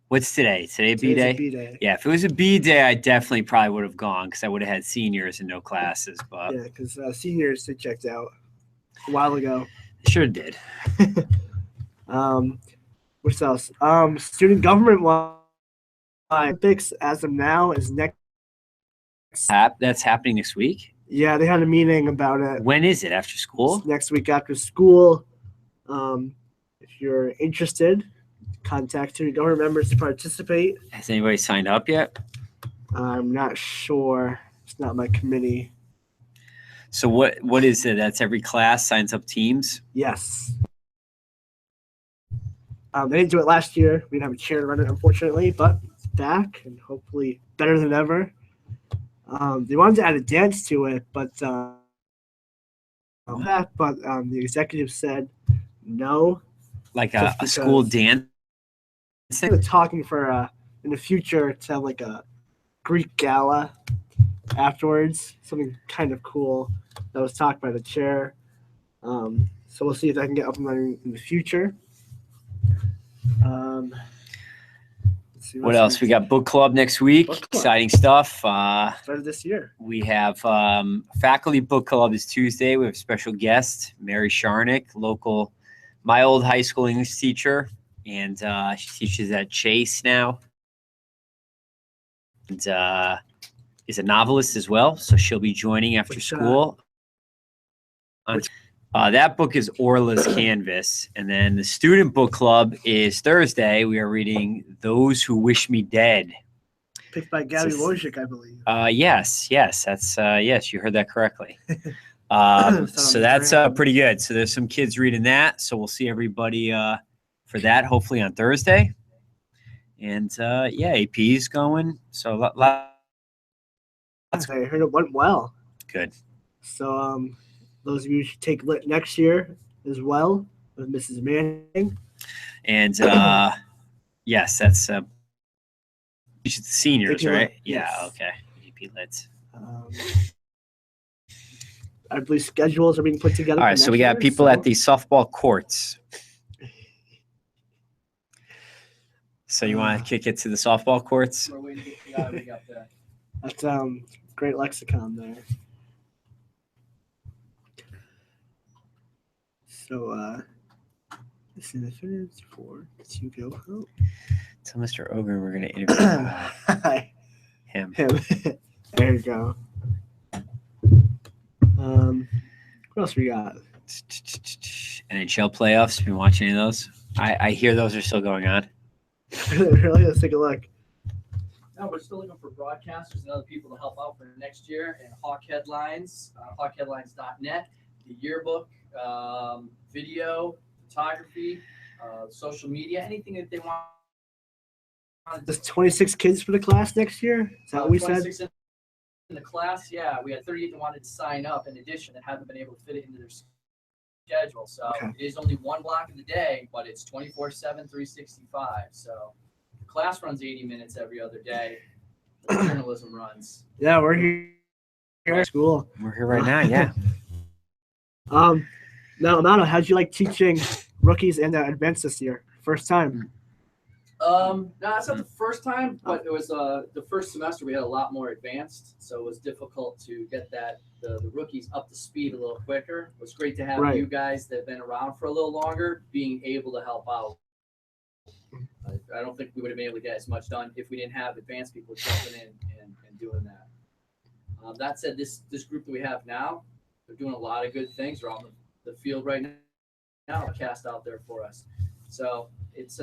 What's today? Today B day? B day. Yeah, if it was a B day, I definitely probably would have gone because I would have had seniors and no classes. But yeah, because seniors they checked out a while ago. Sure did. What else? Student government Olympics as of now is next. That's happening this week? Yeah, they had a meeting about it. When is it? After school? It's next week after school. If you're interested, contact student government members to participate. Has anybody signed up yet? I'm not sure. It's not my committee. So what is it? That's every class signs up teams? Yes. They didn't do it last year. We didn't have a chair to run it, unfortunately, but it's back and hopefully better than ever. They wanted to add a dance to it, but the executive said no. Like a school dance? They're talking for in the future to have like a Greek gala afterwards, something kind of cool that was talked by the chair. So we'll see if that can get up and running in the future. What else? We got book club next week. Exciting stuff. Started this year. We have faculty book club is Tuesday. We have special guest Mary Sharnick, my old high school English teacher, and she teaches at Chase now, and is a novelist as well. So she'll be joining after school. That book is Orla's Canvas. And then the student book club is Thursday. We are reading Those Who Wish Me Dead. Picked by Gabby Wojcik, I believe. Yes. That's yes, you heard that correctly. So that's pretty good. So there's some kids reading that. So we'll see everybody for that, hopefully on Thursday. And AP is going. So I heard it went well. Good. So those of you should take lit next year as well with Mrs. Manning. And yes, that's the seniors, right? Yes. Yeah, okay. AP lit. I believe schedules are being put together. All right, so we got people at the softball courts. So you want to kick it to the softball courts? We're waiting to get the guy up there. That's great lexicon there. So this is the finish for to go home. Tell Mr. Ogren we're going to interview him. There you go. What else we got? NHL playoffs. Been watching any of those? I hear those are still going on. Really? Let's take a look. No, we're still looking for broadcasters and other people to help out for next year. And Hawk Headlines, hawkheadlines.net, the yearbook, video, photography, social media, anything that they want. There's 26 kids for the class next year? Is that what we said? In the class, yeah. We had 38 that wanted to sign up in addition that haven't been able to fit it into their schedule. So It is only one block of the day, but it's 24/7, 365. So the class runs 80 minutes every other day. The journalism runs. Yeah, we're here at school. We're here right now, yeah. Now, Amano, how'd you like teaching rookies and advanced this year? First time? No, it's not the first time, but it was the first semester we had a lot more advanced, so it was difficult to get the rookies up to speed a little quicker. It was great to have you guys that have been around for a little longer being able to help out. I don't think we would have been able to get as much done if we didn't have advanced people jumping in and doing that. That said, this group that we have now, they're doing a lot of good things. They're on the field right now, cast out there for us. So it's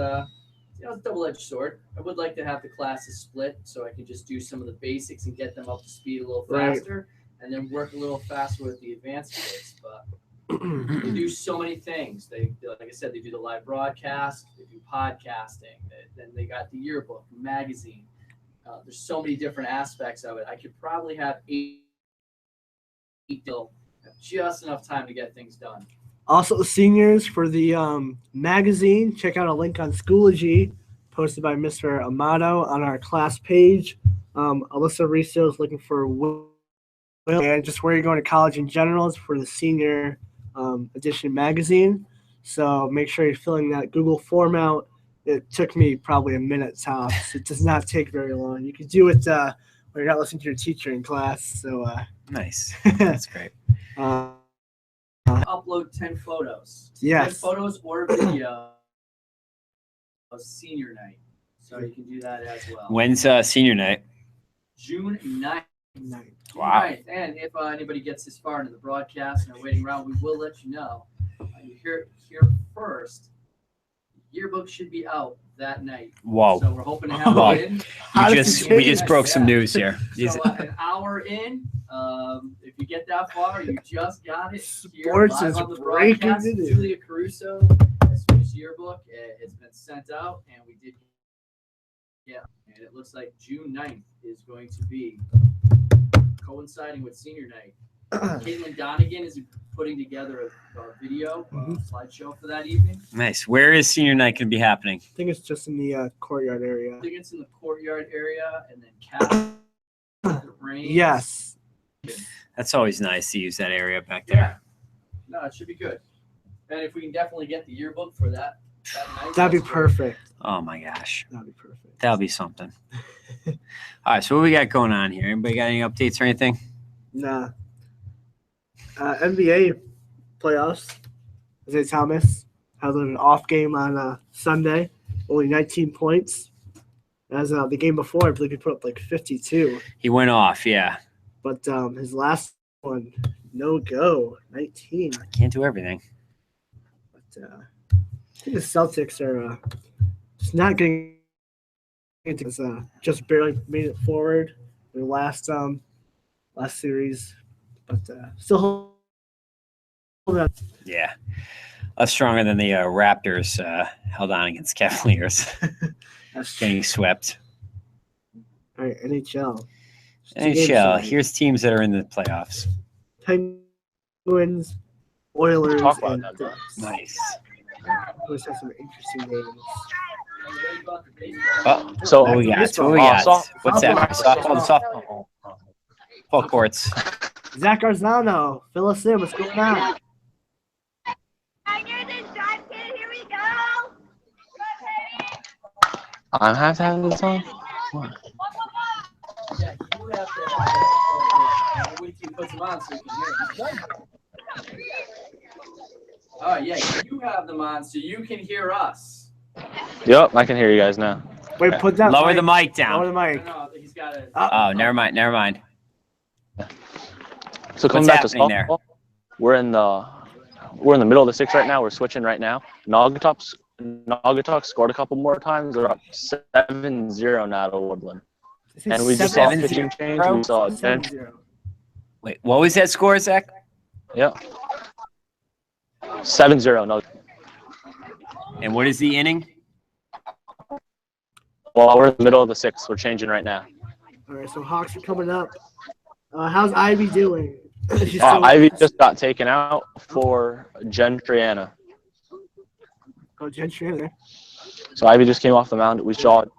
it's a double-edged sword. I would like to have the classes split so I can just do some of the basics and get them up to speed a little faster, and then work a little faster with the advanced kids. But they do so many things. They, like I said, they do the live broadcast, they do podcasting, then they got the yearbook, magazine. There's so many different aspects of it. I could probably have eight till just enough time to get things done. Also, the seniors for the magazine, check out a link on Schoology posted by Mr. Amato on our class page. Alyssa Riso is looking for Will, and just where you're going to college in general is for the senior edition magazine. So make sure you're filling that Google form out. It took me probably a minute tops. It does not take very long. You can do it when you're not listening to your teacher in class. So nice. That's great. Upload 10 photos. Yes. 10 photos or video of senior night. So you can do that as well. When's senior night? June 9th. Wow. Right. And if anybody gets this far into the broadcast and are waiting around, we will let you know. You hear first. Yearbook should be out that night. Whoa. So we're hoping to have it in. We just broke some news here. So an hour in, If you get that far, you just got it. Sports is breaking news. Julia Caruso has finished yearbook. It's been sent out, and we did get. And it looks like June 9th is going to be coinciding with senior night. Caitlin Donegan is putting together a video slideshow for that evening. Nice. Where is senior night going to be happening? I think it's just in the courtyard area. I think it's in the courtyard area, and then cap. Yes. That's always nice to use that area back there. Yeah. No, it should be good. And if we can definitely get the yearbook for that night, that'd be perfect. Oh my gosh. That'd be perfect. That'll be something. All right, so what we got going on here? Anybody got any updates or anything? Nah. NBA playoffs. Isaiah Thomas had an off game on Sunday. Only 19 points. As the game before, I believe he put up like 52. He went off, yeah. But his last one, no go, 19. Can't do everything. But I think the Celtics are just not getting into just barely made it forward in the last series. But still holding up. Yeah. Less stronger than the Raptors held on against Cavaliers. Getting swept. All right, NHL. NHL. Here's teams that are in the playoffs. Penguins, Oilers, and that, nice. Those have some interesting names. So what we got? What we got? What's that? Softball. Full courts. Zach Arzano, fill us in. What's going on? I have to have this on? What? Yeah, you have to wait till you put them on so you can hear them. Oh, yeah, you have them on so you can hear us. Yep, I can hear you guys now. Wait, put that Lower the mic down. Lower the mic. No, he's got it. Oh, never mind. So coming back to softball, we're in the middle of the sixth right now. We're switching right now. Naugatuck scored a couple more times. They're up 7-0 now to Woodland. And we just saw a pitching change. We saw Wait, what was that score, Zach? Yep. 7-0. No. And what is the inning? Well, we're in the middle of the sixth. We're changing right now. All right, so Hawks are coming up. How's Ivy doing? Ivy just got taken out for Jen Triana. Oh, Jen Triana. So Ivy just came off the mound. We saw it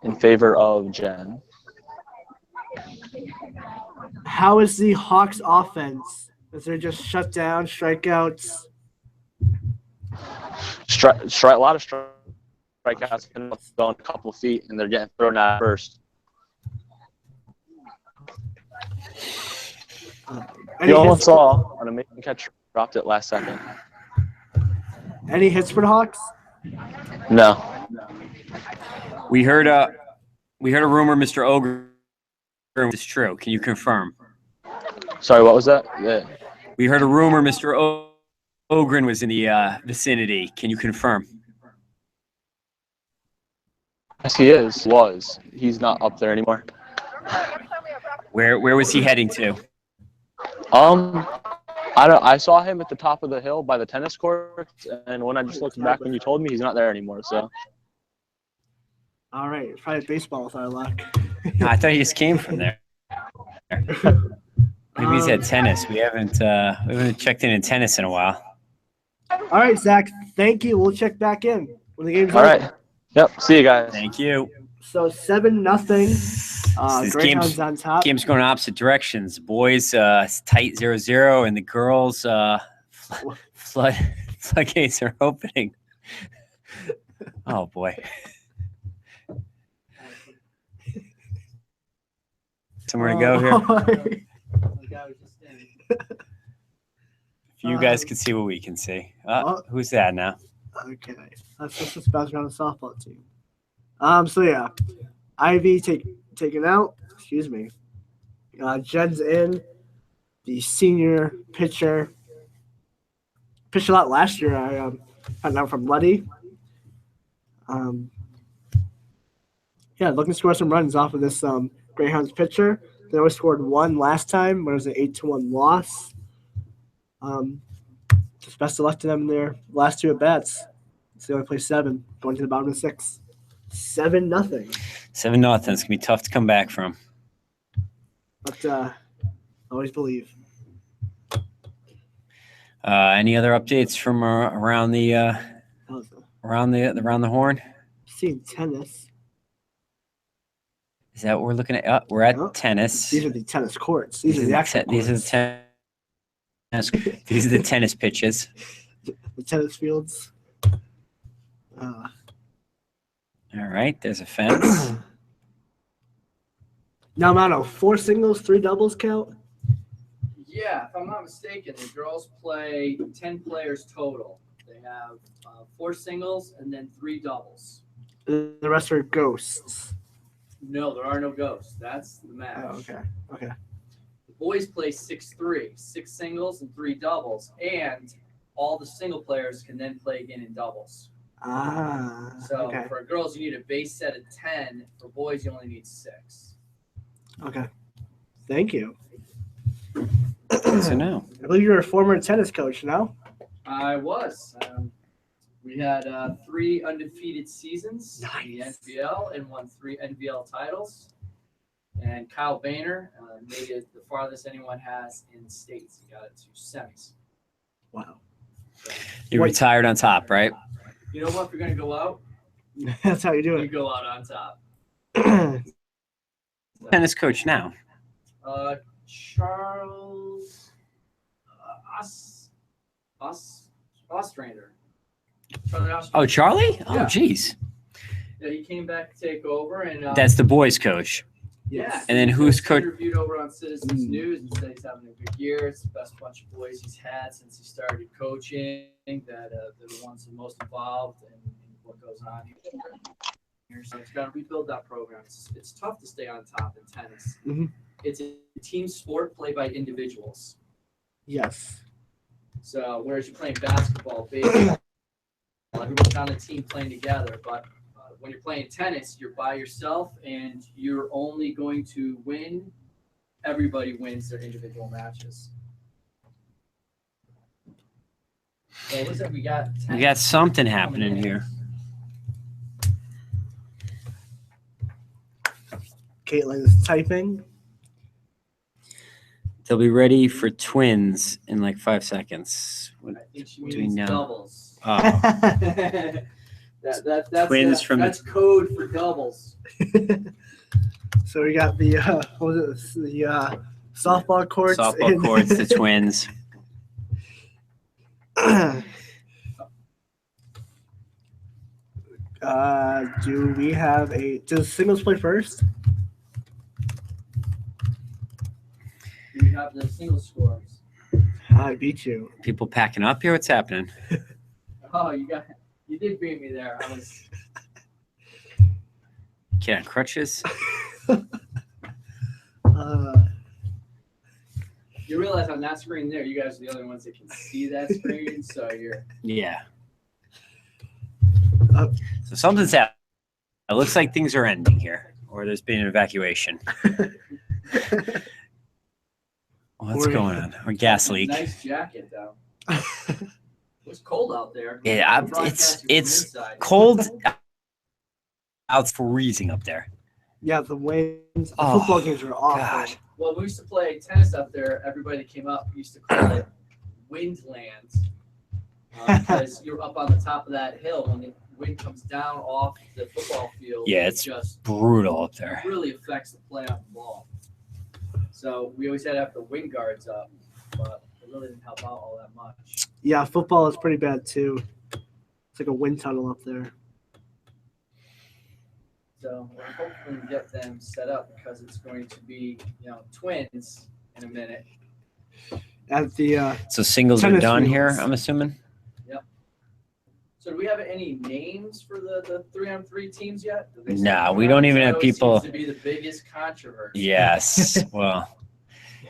in favor of Jen. How is the Hawks offense? Is there just shutdown, strikeouts? A lot of strikeouts and going a couple of feet, and they're getting thrown out first. You almost saw an amazing catch, dropped it last second. Any hits for the Hawks? No. We heard a rumor, Mr. Ogren, is true. Can you confirm? Sorry, what was that? Yeah. We heard a rumor, Mr. Ogren was in the vicinity. Can you confirm? Yes, he was. He's not up there anymore. Where was he heading to? I saw him at the top of the hill by the tennis court, and when I just looked back when you told me, he's not there anymore. So. All right, probably baseball with our luck. No, I thought he just came from there. Maybe he's at tennis. We haven't checked in tennis in a while. All right, Zach. Thank you. We'll check back in when the game's over. All right. Yep. See you guys. Thank you. So 7-0. Greyhounds on top. Game's going opposite directions. Boys, it's tight 0-0, and the girls, floodgates are opening. Oh boy. Somewhere to go here. If you guys can see what we can see. Who's that now? Okay. That's just a bounce around the softball team. So yeah. Ivy taken out. Excuse me. Jen's in. The senior pitcher. Pitched a lot last year. I found out from Luddy. Yeah, looking to score some runs off of this Greyhounds pitcher. They only scored 1 last time, but it was an 8-1 loss. Just best of luck to them in their last 2 at bats. So they only play 7, going to the bottom of 6. 7-0. 7-0. It's gonna be tough to come back from. But always believe. Any other updates from around the horn? Seeing tennis. Is that what we're looking at? We're at tennis. These are the tennis courts. These are the actual These are the tennis. These are the tennis pitches. The tennis fields. All right, there's a fence. Now, Mano, 4 singles, 3 doubles count? Yeah, if I'm not mistaken, the girls play 10 players total. They have 4 singles and then 3 doubles. The rest are ghosts. No, there are no ghosts. That's the match. Oh, okay. The boys play 6-3, 6 singles and 3 doubles, and all the single players can then play again in doubles. So for girls, you need a base set of 10. For boys, you only need 6. Okay. Thank you. So now, I believe you're a former tennis coach now. I was. We had 3 undefeated seasons in the NBL and won 3 NBL titles. And Kyle Boehner made it the farthest anyone has in states. He got it to semis. Wow. you retired on top, right? You know what? If you're going to go out, That's how you do you it. go out on top. Tennis coach now. Charles Ostrander. Oh, Charlie? Oh, Yeah. geez. Yeah, he came back to take over, and That's the boys' coach. yeah. And then who's coach? Interviewed over on Citizens News and said he's having a good year. It's the best bunch of boys he's had since he started coaching. That they're the ones the most involved in what goes on here. So he's got to rebuild that program. It's tough to stay on top in tennis. Mm-hmm. It's a team sport played by individuals. Yes. So whereas you're playing basketball, baseball, everyone's on a team playing together. But when you're playing tennis, you're by yourself, and you're only going to win. Everybody wins their individual matches. So it looks like we got something happening here. Caitlin is typing. They'll be ready for twins in like 5 seconds. I think she What do we means know? doubles. Oh, That's Twins from that's code for doubles. So we got the what was it? The softball courts. softball courts, the twins. Do we have does singles play first? Do we have the single scores? I beat you. People packing up here. What's happening? Oh, you did beat me there. I was. Kid on crutches. You realize on that screen there, you guys are the only ones that can see that screen, so you're. Yeah. So something's happening. It looks like things are ending here, or there's been an evacuation. What's going on? Or gas leak. Nice jacket, though. It's cold out there. Yeah, it's cold. It's freezing up there. Yeah, the winds. The football games are awful. God. Well, we used to play tennis up there. Everybody that came up used to call it Windland. Because you're up on the top of that hill when the wind comes down off the football field. Yeah, it's just brutal up there. really affects the play on the ball. So we always had to have the wind guards up, but it really didn't help out all that much. Yeah, football is pretty bad too. It's like a wind tunnel up there. So we're hoping to get them set up because it's going to be, twins in a minute. At the So singles are tennis done fields. here, I'm assuming? So do we have any names for the 3-on-3 teams yet? Do they say No, we don't even have that always people- seems to be the biggest controversy. Yes. Well,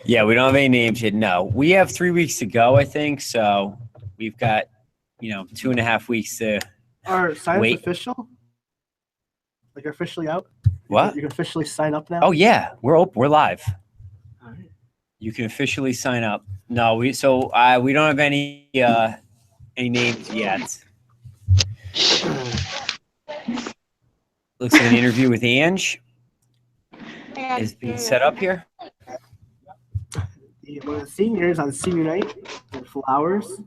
yeah, we don't have any names yet. No, we have 3 weeks to go, I think. So we've got, 2.5 weeks to are sign-ups wait. official? Like officially out? What? You can officially sign up now? Oh yeah, we're live. You can officially sign up. No, we don't have any names yet. Looks like an interview with Ange is being set up here. One of the seniors on senior night with flowers.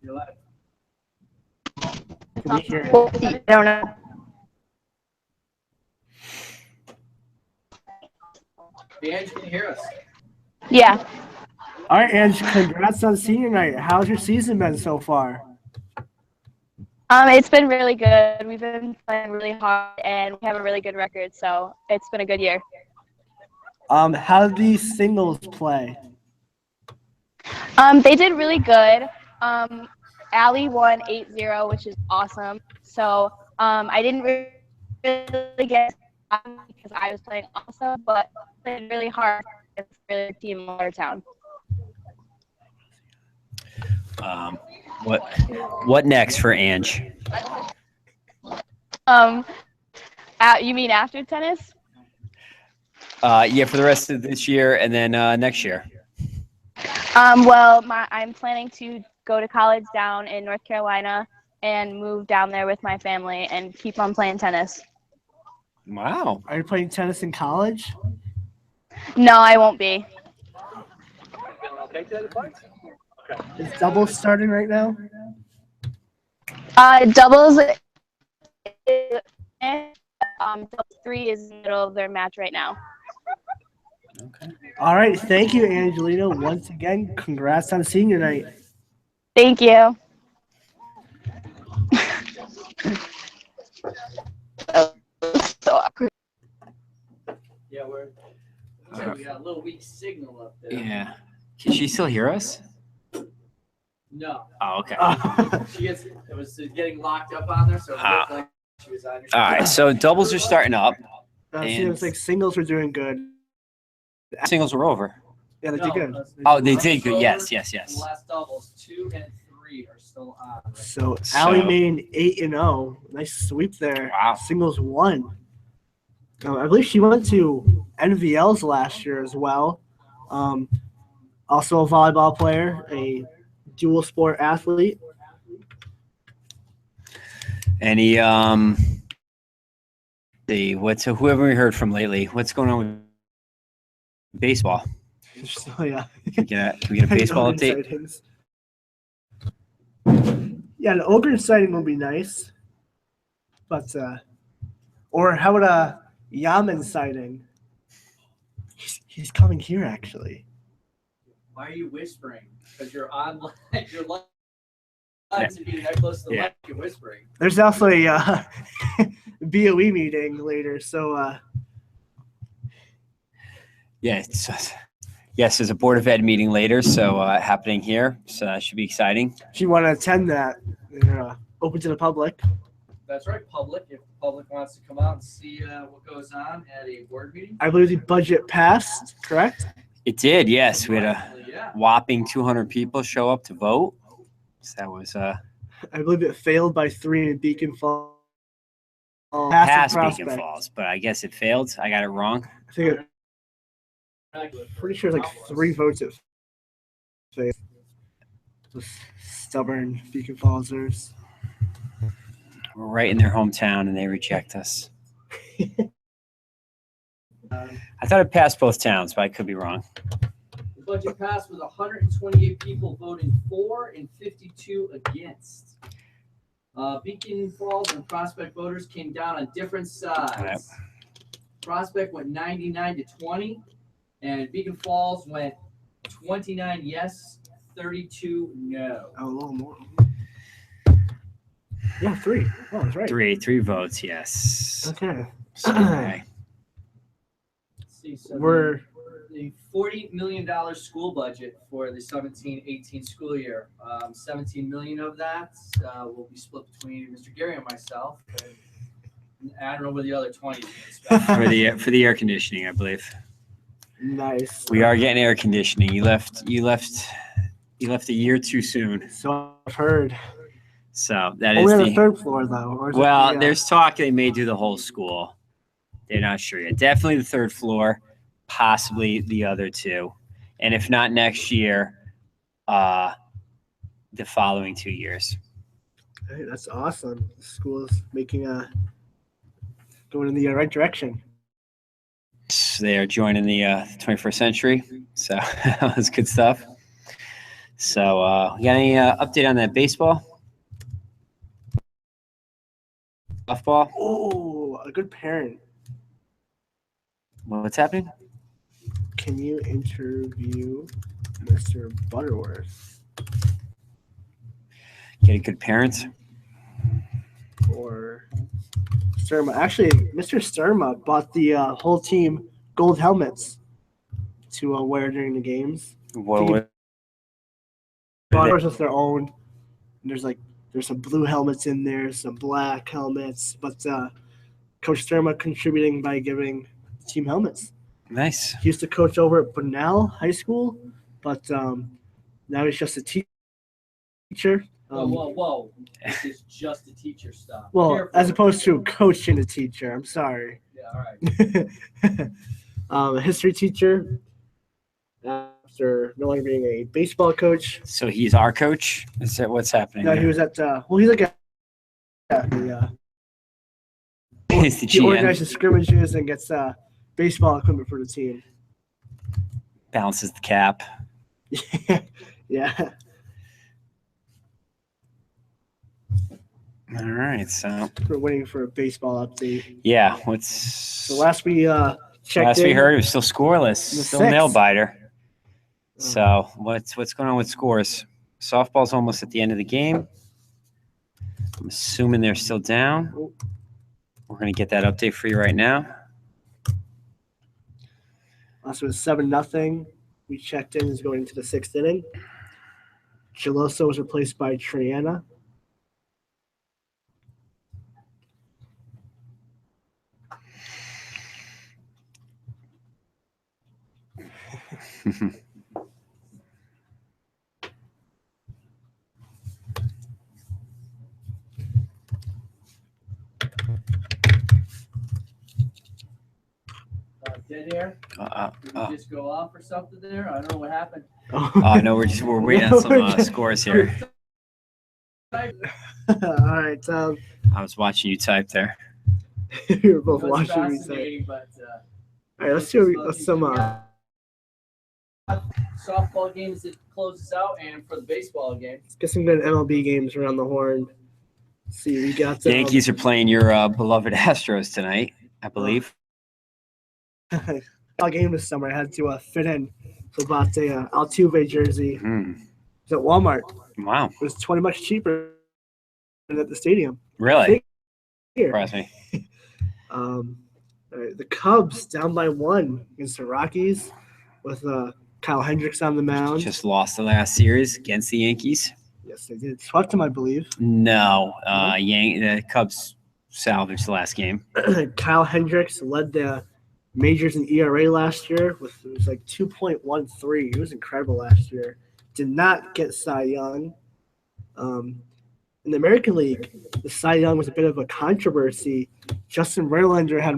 Can we hear it? I don't know. Ange, can you hear us? Yeah. All right, Ange, congrats on senior night. How's your season been so far? It's been really good. We've been playing really hard, and we have a really good record, so it's been a good year. How did these singles play? They did really good. Allie won 8-0, which is awesome. So I didn't really get because I was playing awesome, but played really hard against a really good team in Watertown. What next for Ange? You mean after tennis? Yeah, for the rest of this year and then next year. Well, I'm planning to go to college down in North Carolina and move down there with my family and keep on playing tennis. Wow. Are you playing tennis in college? No, I won't be. Is doubles starting right now? Doubles. Doubles 3 is in the middle of their match right now. Okay. All right. Thank you, Angelina. Once again, congrats on senior night. Thank you. So awkward. Yeah, we got a little weak signal up there. Yeah. Can she still hear us? No. Oh, okay. It was getting locked up on there, so it looked like she was on your All right, so doubles are starting up. Seems like singles were doing good. Singles were over. Yeah, they did good. Oh, they did good. Yes. The last doubles, 2 and 3 are still on. Right? So Allie Main 8-0. Nice sweep there. Wow. Singles 1. I believe she went to NVLs last year as well. Also a volleyball player, a dual sport athlete. Any whoever we heard from lately? What's going on with baseball? So, yeah. Can we get a baseball update? Sightings. Yeah, an Ogre sighting would be nice. But or how about a Yaman sighting? He's coming here actually. Why are you whispering? Because you're online. You're live to be that close to the mic. You're whispering. There's also a BOE meeting later, so Yes, there's a Board of Ed meeting later, so happening here, so that should be exciting. if you want to attend that, they're open to the public. That's right, public. If the public wants to come out and see what goes on at a board meeting. I believe the budget passed, correct? It did, yes. We had a whopping 200 people show up to vote. So that was I believe it failed by 3 in Beacon Falls. past Beacon Falls, but I guess it failed. I got it wrong. I think pretty sure it's like 3 votes it failed. Those stubborn Beacon Fallsers. We're right in their hometown, and they reject us. I thought it passed both towns, but I could be wrong. The budget passed with 128 people voting for and 52 against. Beacon Falls and Prospect voters came down on different sides. Yep. Prospect went 99-20, and Beacon Falls went 29 yes, 32 no. Oh, a little more. Yeah, 3. Oh, that's right. Three votes, yes. Okay. So, okay. Let's see, so We're the $40 million school budget for the 17-18 school year. $17 million of that will be split between Mr. Gary and myself. And I don't know where the other 20 is being spent. for the air conditioning, I believe. nice. We are getting air conditioning. You left a year too soon. So I've heard. So that Only is on the 3rd floor, though. Or is it there's talk they may do the whole school. They're not sure yet. Definitely the 3rd floor. possibly the other two. And if not next year, the following 2 years. Hey, that's awesome. The school is making going in the right direction. They are joining the 21st century. So that was good stuff. So you got any update on that baseball? Softball? Oh, a good parent. What's happening? Can you interview Mr. Butterworth? Get a good parent? Or Sturma. Actually, Mr. Sturma bought the whole team gold helmets to wear during the games. What? Butterworth with their own. And there's some blue helmets in there, some black helmets, but Coach Sturma contributing by giving the team helmets. Nice. He used to coach over at Bunnell High School, but now he's just a teacher. Whoa. This is just a teacher stuff. Well, Careful. as opposed to coaching a teacher. I'm sorry. Yeah, all right. A history teacher after no longer being a baseball coach. So he's our coach? Is that what's happening? No, there? he was at he's like He's the he GM. organizes scrimmages and gets baseball equipment for the team. Balances the cap. Yeah. All right, so We're waiting for a baseball update. yeah, So last we checked last in, we heard it was still scoreless, still sixth. nail biter. So what's going on with scores? Softball's almost at the end of the game. I'm assuming they're still down. We're gonna get that update for you right now. Last was 7-0. We checked in is going into the 6th inning. Geloso was replaced by Triana. Dead air? Did you just go off or something there? I don't know what happened. No, we're waiting on some scores here. All right. I was watching you type there. We were both It was watching me say. fascinating, but All right, let's do some. Softball games that close us out, and for the baseball game. Let's get some good MLB games around the horn. Let's see, we got The Yankees are playing your beloved Astros tonight, I believe. a game this summer. I had to fit in. So I bought a Altuve jersey. It's at Walmart. Wow. It was $20 cheaper than at the stadium. Really? Here. Surprised me. All right, the Cubs down by 1 against the Rockies with Kyle Hendricks on the mound. Just lost the last series against the Yankees. Yes, they did. Swept them, I believe. No, the Cubs salvaged the last game. Kyle Hendricks led the majors in ERA last year with it was like 2.13. He was incredible last year. Did not get Cy Young. In the American League, the Cy Young was a bit of a controversy. Justin Verlander had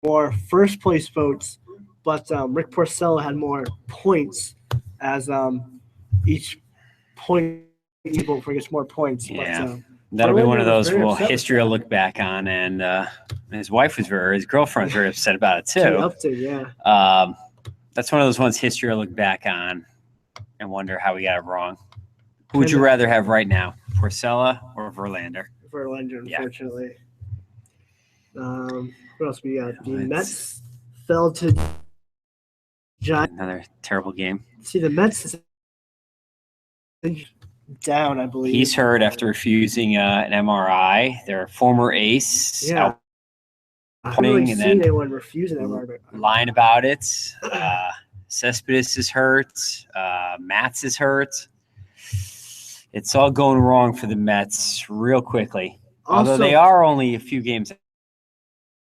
more first place votes, but Rick Porcello had more points as each point you vote for gets more points. Yeah. But, that'll be one of those very upset history will look back on, and his girlfriend was very upset about it too. Yeah. That's one of those ones history will look back on and wonder how we got it wrong. Who would you rather have right now, Porcella or Verlander? Verlander, unfortunately. What else we got? The Mets fell to Giants. Another terrible game. See, the Mets is down, I believe. He's hurt after refusing an MRI. Their former ace. Yeah. I haven't really and seen then anyone refuse an MRI. lying about it. Cespedes is hurt. Matz is hurt. It's all going wrong for the Mets real quickly. Although they are only a few games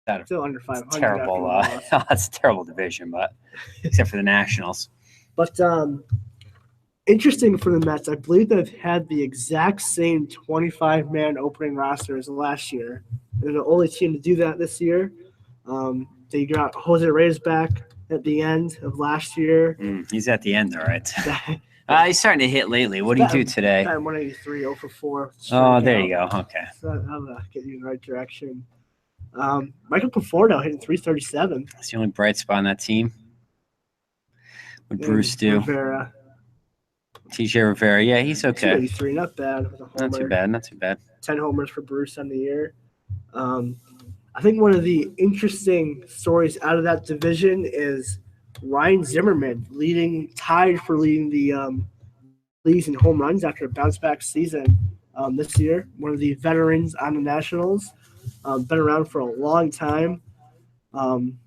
out of still under 500. terrible. It's a terrible division, but except for the Nationals. But interesting for the Mets, I believe they've had the exact same 25-man opening roster as last year. They're the only team to do that this year. They got Jose Reyes back, at the end of last year. He's at the end, all right. He's starting to hit lately. What do you do today? 183, 0 for 4. Oh, there you go. Okay. So I'll get you in the right direction. Michael Conforto hitting 337. That's the only bright spot on that team. What Bruce do? Rivera. TJ Rivera. Yeah, he's okay. 283, not bad. Not too bad. Not too bad. 10 homers for Bruce on the year. I think one of the interesting stories out of that division is Ryan Zimmerman tied for leading the leagues in home runs after a bounce-back season this year. One of the veterans on the Nationals. Been around for a long time.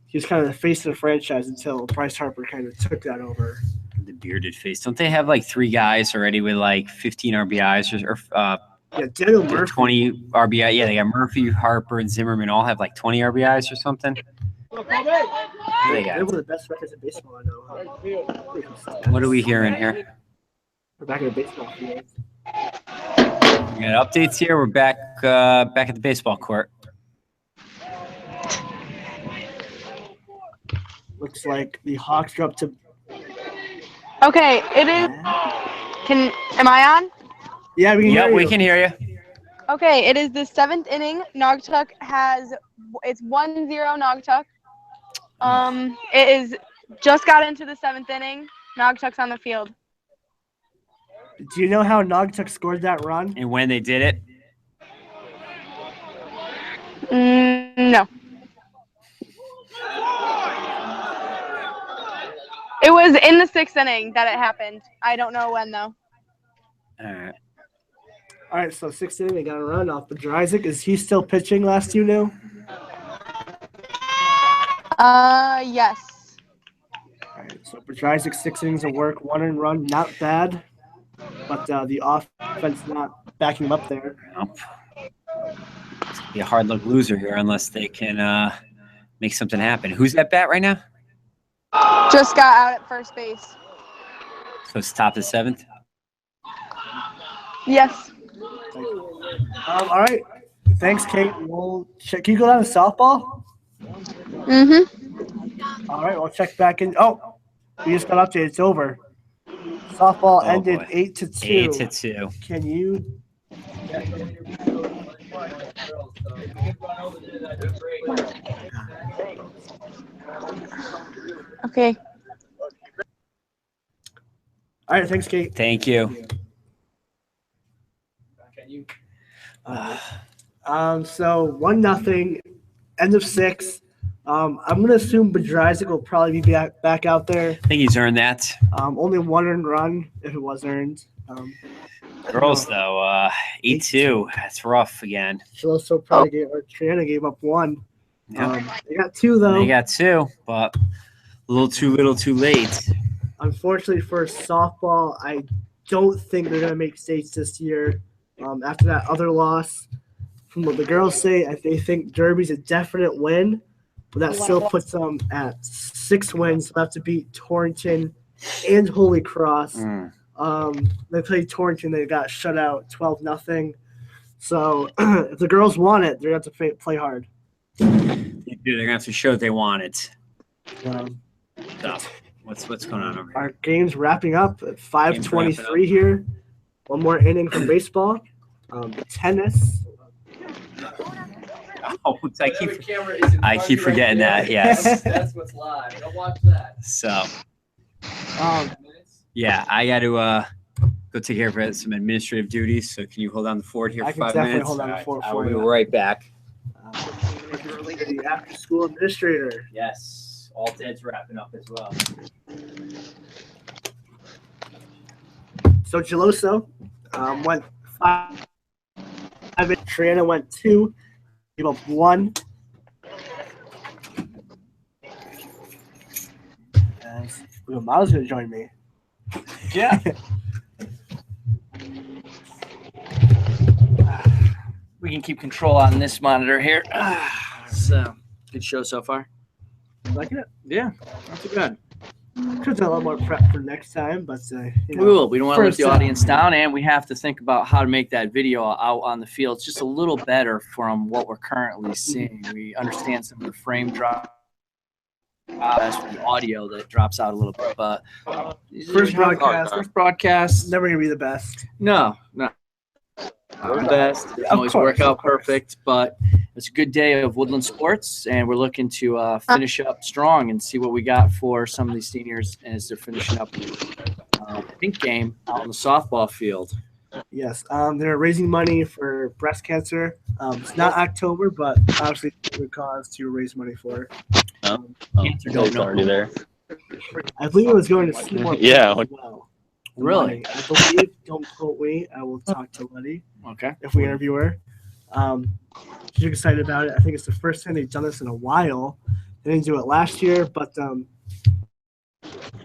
He was kind of the face of the franchise until Bryce Harper kind of took that over. The bearded face. Don't they have like 3 guys already with like 15 RBIs or Daniel Murphy. 20 RBI? Yeah, they got Murphy, Harper, and Zimmerman all have like 20 RBIs or something. They're one of the best records in baseball I know. What are we hearing here? We're back at the baseball field. We got updates here. We're back at the baseball court. Looks like the Hawks are up to. Okay, it is. Am I on? Yeah, we can hear you. We can hear you. Okay, it is the 7th inning. Naugatuck it's 1-0 Naugatuck. It is just got into the 7th inning. Naugatuck's on the field. Do you know how Naugatuck scored that run? And when they did it? No. It was in the 6th inning that it happened. I don't know when, though. All right, so 6th inning, they got a run off Bedrzyk. Is he still pitching last you knew? Yes. All right, so Bedrzyk, 6 innings of work, 1 earned run, not bad. But the offense not backing him up there. Nope. It's going to be a hard luck loser here unless they can make something happen. Who's at bat right now? Just got out at first base. So it's top of the 7th? Yes. All right. Thanks, Kate. Can you go down to softball? Mm-hmm. All right, we'll check back in. Oh, we just got updated. It's over. Softball ended 8-2. 8-2. Can you? Okay. All right, thanks, Kate. Thank you. So 1-0, end of 6. I'm gonna assume Bedrzyk will probably be back out there. I think he's earned that. Only 1 earned run if it was earned. Girls though, 8-2. That's rough again. Chiloso probably Triana gave up 1. Yep. They got 2 though. They got 2, but a little too little, too late. Unfortunately for softball, I don't think they're gonna make states this year. After that other loss, from what the girls say, they think Derby's a definite win, but that still puts them at 6 wins. They'll have to beat Torrington and Holy Cross. They played Torrington, they got shut out 12-0. So if the girls want it, they're gonna have to play hard. They're gonna have to show they want it. So, what's going on over here? Our game's wrapping up at 5:23 here. 1 more inning from baseball. Tennis. Oh, I keep forgetting that. Yes. That's what's live. Don't watch that. So, yeah, I got to go take care of some administrative duties. So, can you hold on the fort here for 5 minutes? I can definitely hold on the fort for you. I'll be right back. The after-school administrator. Yes, all dead's wrapping up as well. So Geloso went 5. Triana went 2. Gave up 1. Miles going to join me. Yeah. We can keep control on this monitor here. So, good show so far. Like it? Yeah, not too bad. Could do a lot more prep for next time, but we will. We don't want to let the audience down, and we have to think about how to make that video out on the field just a little better from what we're currently seeing. We understand some of the frame drop That's the audio that drops out a little bit, but First broadcast, never gonna be the best. No, not the best. It doesn't always work out perfect, but it's a good day of Woodland sports, and we're looking to finish up strong and see what we got for some of these seniors as they're finishing up the pink game out on the softball field. Yes, they're raising money for breast cancer. It's not October, but obviously it's a good cause to raise money for. Cancer don't know. Already there. I believe it was going to Seymour. Yeah. As well. Really? I believe. Don't quote me. I will talk to Letty Okay. if we interview her. She's excited about it. I think it's the first time they've done this in a while. They didn't do it last year, but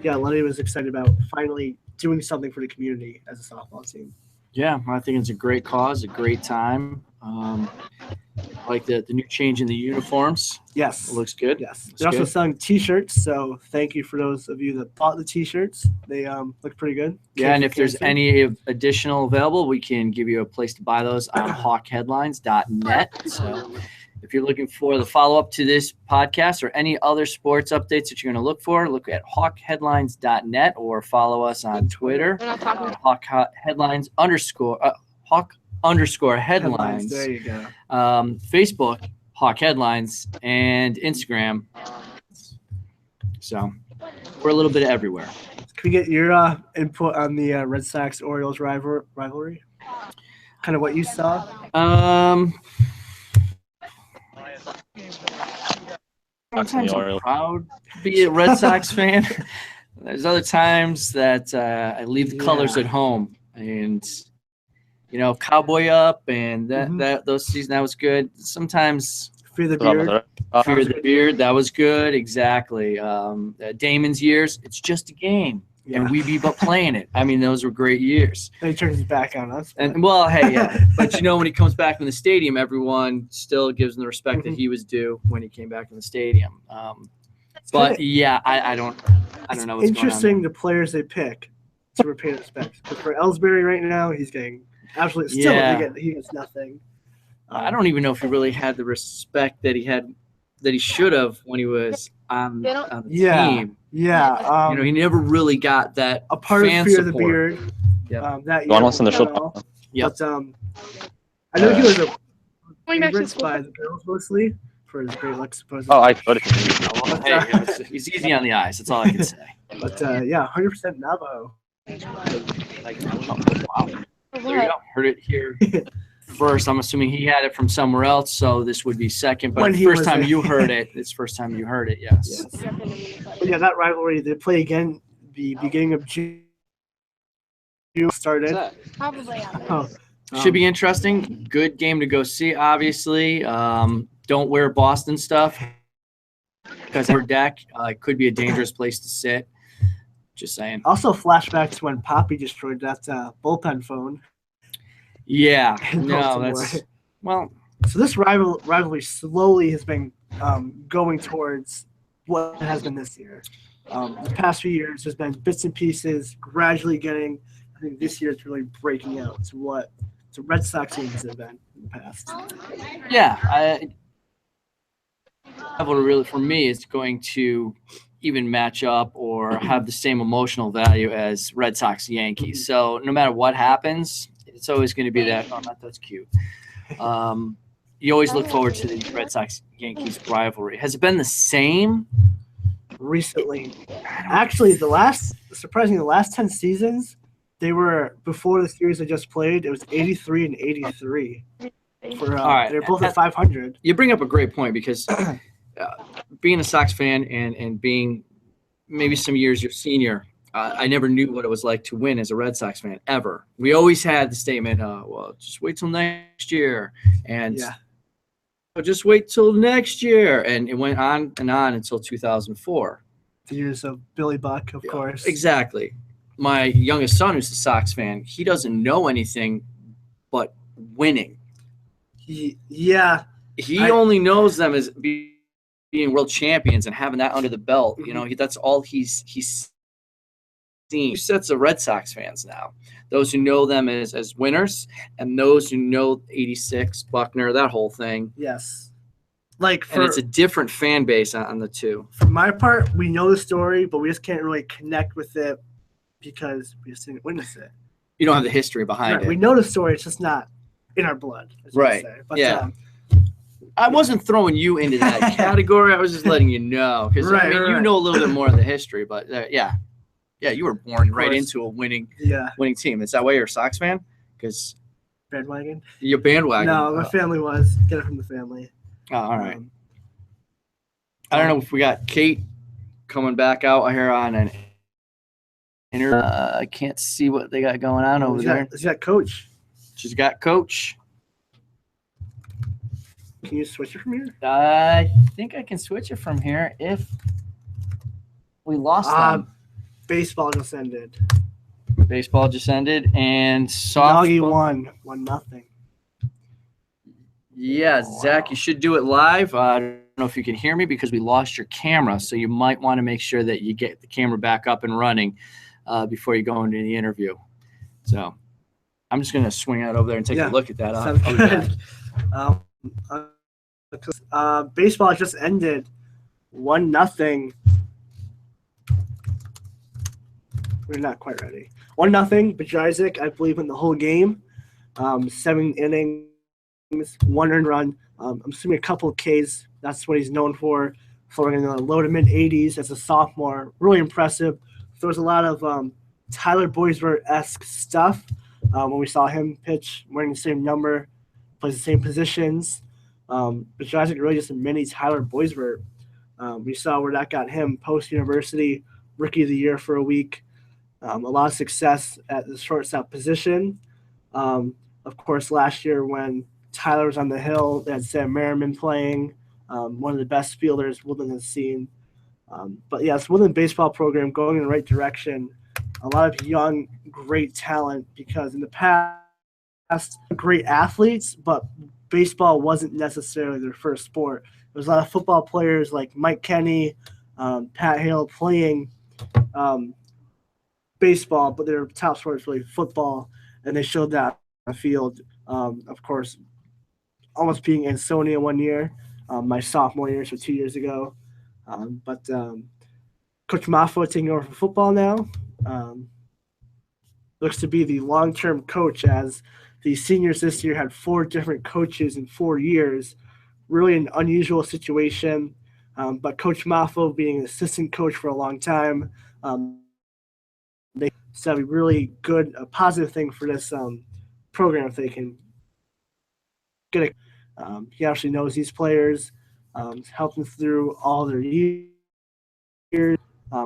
yeah, Letty was excited about finally doing something for the community as a softball team. Yeah, I think it's a great cause, a great time. I like the new change in the uniforms. Yes. It looks good. Yes. They're also selling T-shirts, so thank you for those of you that bought the T-shirts. They look pretty good. Yeah, and if there's any additional available, we can give you a place to buy those on hawkheadlines.net. So if you're looking for the follow-up to this podcast or any other sports updates that you're going to look for, look at hawkheadlines.net or follow us on Twitter at hawkheadlines_headlines. There you go. Facebook, Hawk Headlines, and Instagram. So we're a little bit everywhere. Can we get your input on the Red Sox Orioles rivalry? Kind of what you saw. Sometimes I'm proud to be a Red Sox fan. There's other times that I leave the colors at home, and cowboy up, and those seasons that was good. Sometimes Fear the Beard. That was good. Exactly. Damon's years, it's just a game. Yeah. And we be but playing it. I mean, those were great years. And he turns his back on us. And well, hey, yeah. But when he comes back in the stadium, everyone still gives him the respect that he was due when he came back in the stadium. But yeah, I don't know what's interesting going on. the players they pick to repay respect. Because for Ellsbury right now, he's getting absolutely he gets nothing. I don't even know if he really had the respect that he should have when he was on the team. Yeah. He never really got that a part of Fear support. the Beard. Yep. That year. Go on, listen to the show. Yep. But I know he was a favorite by the girls mostly for his great looks, supposedly. Oh, I voted. Hey, he's easy on the eyes. That's all I can say. But 100% Navajo. Wow. There you go. Heard it here first. I'm assuming he had it from somewhere else, so this would be second. But first time you heard it, it's first time you heard it, yes. But yeah, that rivalry, they play again the beginning of June started. Probably. Should be interesting. Good game to go see, obviously. Don't wear Boston stuff because our deck could be a dangerous place to sit. Just saying. Also, flashback to when Poppy destroyed that bullpen phone. Yeah. No, that's well. So this rivalry slowly has been going towards what it has been this year. The past few years, there's been bits and pieces, gradually getting. I think this year it's really breaking out to what the Red Sox teams have been in the past. Yeah, really for me, it's going to even match up or have the same emotional value as Red Sox Yankees. So no matter what happens, it's always going to be that. Oh, that's cute. You always look forward to the Red Sox Yankees rivalry. Has it been the same recently? Actually, the last 10 seasons, they were before the series I just played. It was 83 and 83. All right, they're both at 500. You bring up a great point because being a Sox fan and being maybe some years your senior, I never knew what it was like to win as a Red Sox fan ever. We always had the statement, well, just wait till next year. And just wait till next year. And it went on and on until 2004. The years of Billy Buck, of course. Exactly. My youngest son, who's a Sox fan, he doesn't know anything but winning. He only knows them as being world champions and having that under the belt. That's all he's seen. Two sets of Red Sox fans now. Those who know them as winners and those who know 86, Buckner, that whole thing. Yes. and it's a different fan base on the two. For my part, we know the story, but we just can't really connect with it because we just didn't witness it. You don't have the history behind it. We know the story; it's just not in our blood. Right. But, yeah. I wasn't throwing you into that category. I was just letting you know because you know a little bit more of the history. But yeah, you were born right into a winning team. Is that why you're a Sox fan? Because bandwagon. Your bandwagon. No, my family was. Get it from the family. Oh, all right. I don't know if we got Kate coming back out here on an interview. I can't see what they got going on over there. She's got Coach. She's got Coach. Can you switch it from here? I think I can switch it from here if we lost them. Baseball just ended. Baseball just ended, and softball. won 1-0. Yeah, Zach, you should do it live. I don't know if you can hear me because we lost your camera, so you might want to make sure that you get the camera back up and running before you go into the interview. So I'm just going to swing out over there and take a look at that. Baseball just ended 1-0. We're not quite ready. 1-0. Bajazic, I believe, in the whole game. 7 innings, 1 earned run. I'm assuming a couple of Ks. That's what he's known for. Throwing in the low to mid 80s as a sophomore. Really impressive. There was a lot of Tyler Boisvert-esque stuff when we saw him pitch, wearing the same number, plays the same positions. Bajazic really just a mini Tyler Boisvert. We saw where that got him post-university, rookie of the year for a week. A lot of success at the shortstop position. Of course, last year when Tyler was on the hill, they had Sam Merriman playing, one of the best fielders Woodland has seen. But yes, Woodland baseball program going in the right direction. A lot of young, great talent because in the past, great athletes, but baseball wasn't necessarily their first sport. There was a lot of football players like Mike Kenny, Pat Hale playing baseball, but their top sport is really football, and they showed that on the field. Of course, almost being Ansonia one year, my sophomore year, so 2 years ago. But Coach Maffo taking over for football now. Looks to be the long-term coach, as the seniors this year had 4 different coaches in 4 years. Really an unusual situation. But Coach Maffo being an assistant coach for a long time, they said a really good, a positive thing for this program if they can get it. He actually knows these players, helped them through all their years.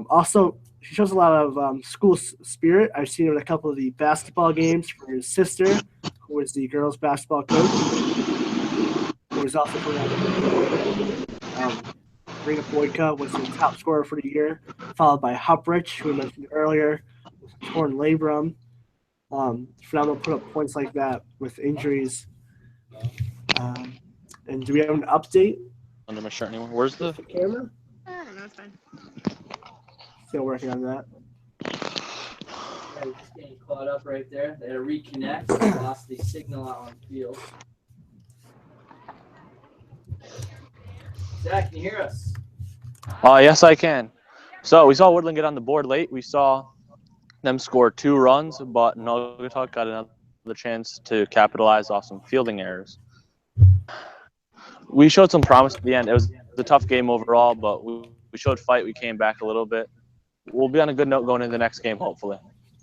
Also, he shows a lot of school spirit. I've seen him at a couple of the basketball games for his sister, who is the girls' basketball coach, who is also for Rena Boyka was the top scorer for the year, followed by Huprich, who we mentioned earlier, torn labrum. Phenomenal put up points like that with injuries. And do we have an update? Under my shirt anymore. Where's the camera? I don't know, it's fine. Still working on that. Yeah, we're just getting caught up right there. They had to reconnect. They lost the signal out on the field. Zach, can you hear us? Yes, I can. So we saw Woodland get on the board late. We saw them score 2 runs, but Naugatuck got another chance to capitalize off some fielding errors. We showed some promise at the end. It was a tough game overall, but we showed fight. We came back a little bit. We'll be on a good note going into the next game, hopefully.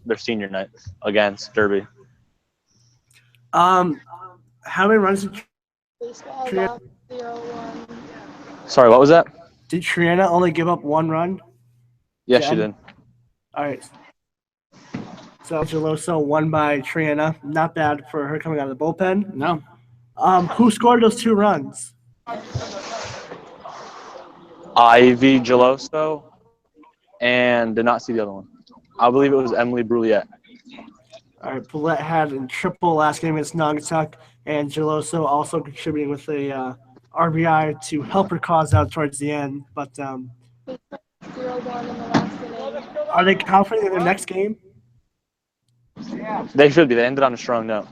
Their senior night against Derby. How many runs did Baseball 0-1. Sorry, what was that? Did Triana only give up 1 run? Yes, she did. All right. So Geloso won by Triana. Not bad for her coming out of the bullpen. No. Who scored those 2 runs? Ivy Geloso, and did not see the other one. I believe it was Emily Bruliette. All right, Bullet had a triple last game against Naugatuck, and Geloso also contributing with a RBI to help her cause out towards the end. But 0-1 in the last inning. are they confident in their next game? They should be. They ended on a strong note.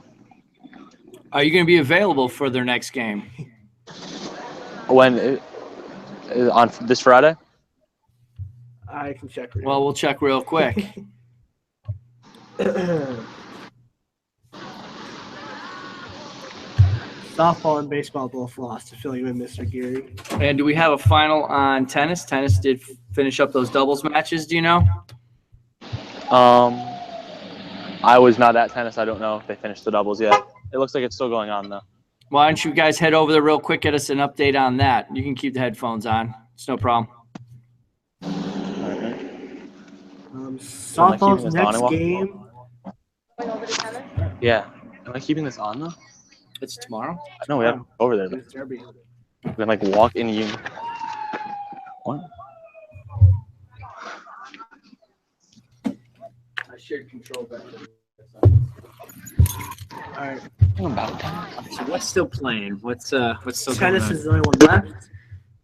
Are you going to be available for their next game? When on this Friday? I can check. Well, we'll check real quick. Softball and baseball both lost to fill you in, Mr. Geary. And do we have a final on tennis? Tennis did finish up those doubles matches. Do you know? I was not at tennis. I don't know if they finished the doubles yet. It looks like it's still going on though. Why don't you guys head over there real quick, get us an update on that. You can keep the headphones on. It's no problem. Softball's next game. Yeah. Am I keeping this on though? It's tomorrow? No, we have over there. We can like walk in you. What? I shared control back All right. So what's still playing? What's still Tennis going on? is the only one left.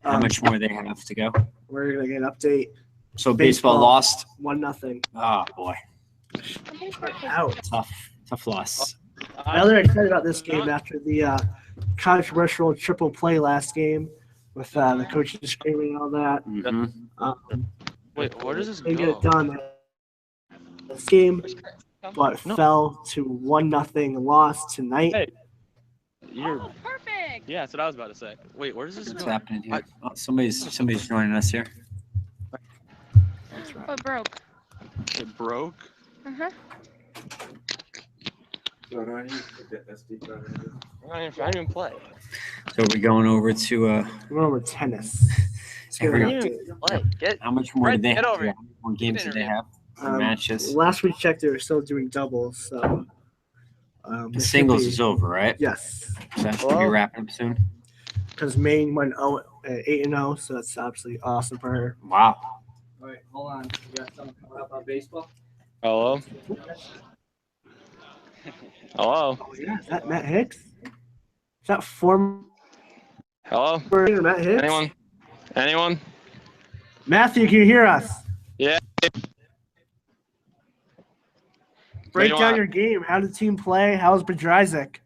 How much more they have to go? We're gonna get an update. So baseball lost. 1-0. Oh boy, Out. tough loss. Now they're excited about this game after the controversial triple play last game with the coaches screaming and all that. Mm-hmm. Wait, where does this They go? get it done this game, but fell to 1-0 loss tonight. Hey, you're. Perfect. Yeah, that's what I was about to say. Wait, where does this What's go? happening here? Oh, somebody's joining us here. What broke? It broke. Uh-huh. I didn't even play. So we're going over to We're going over tennis. Let's get an update. how much more do they have? Get over Yeah, it. how many more games do they have? Matches. Last we checked, they were still doing doubles. So The singles is over, right? Yes, So that should be wrapping up soon. because Maine went 8-0, so that's absolutely awesome for her. Wow. All right, hold on. You got something coming up on baseball? Hello. Hello. Oh yeah, is that Matt Hicks? Is that former Hello. Matt Hicks? Anyone? Matthew, can you hear us? Yeah. Break you down want? your game. How did the team play? How's Bajrizik?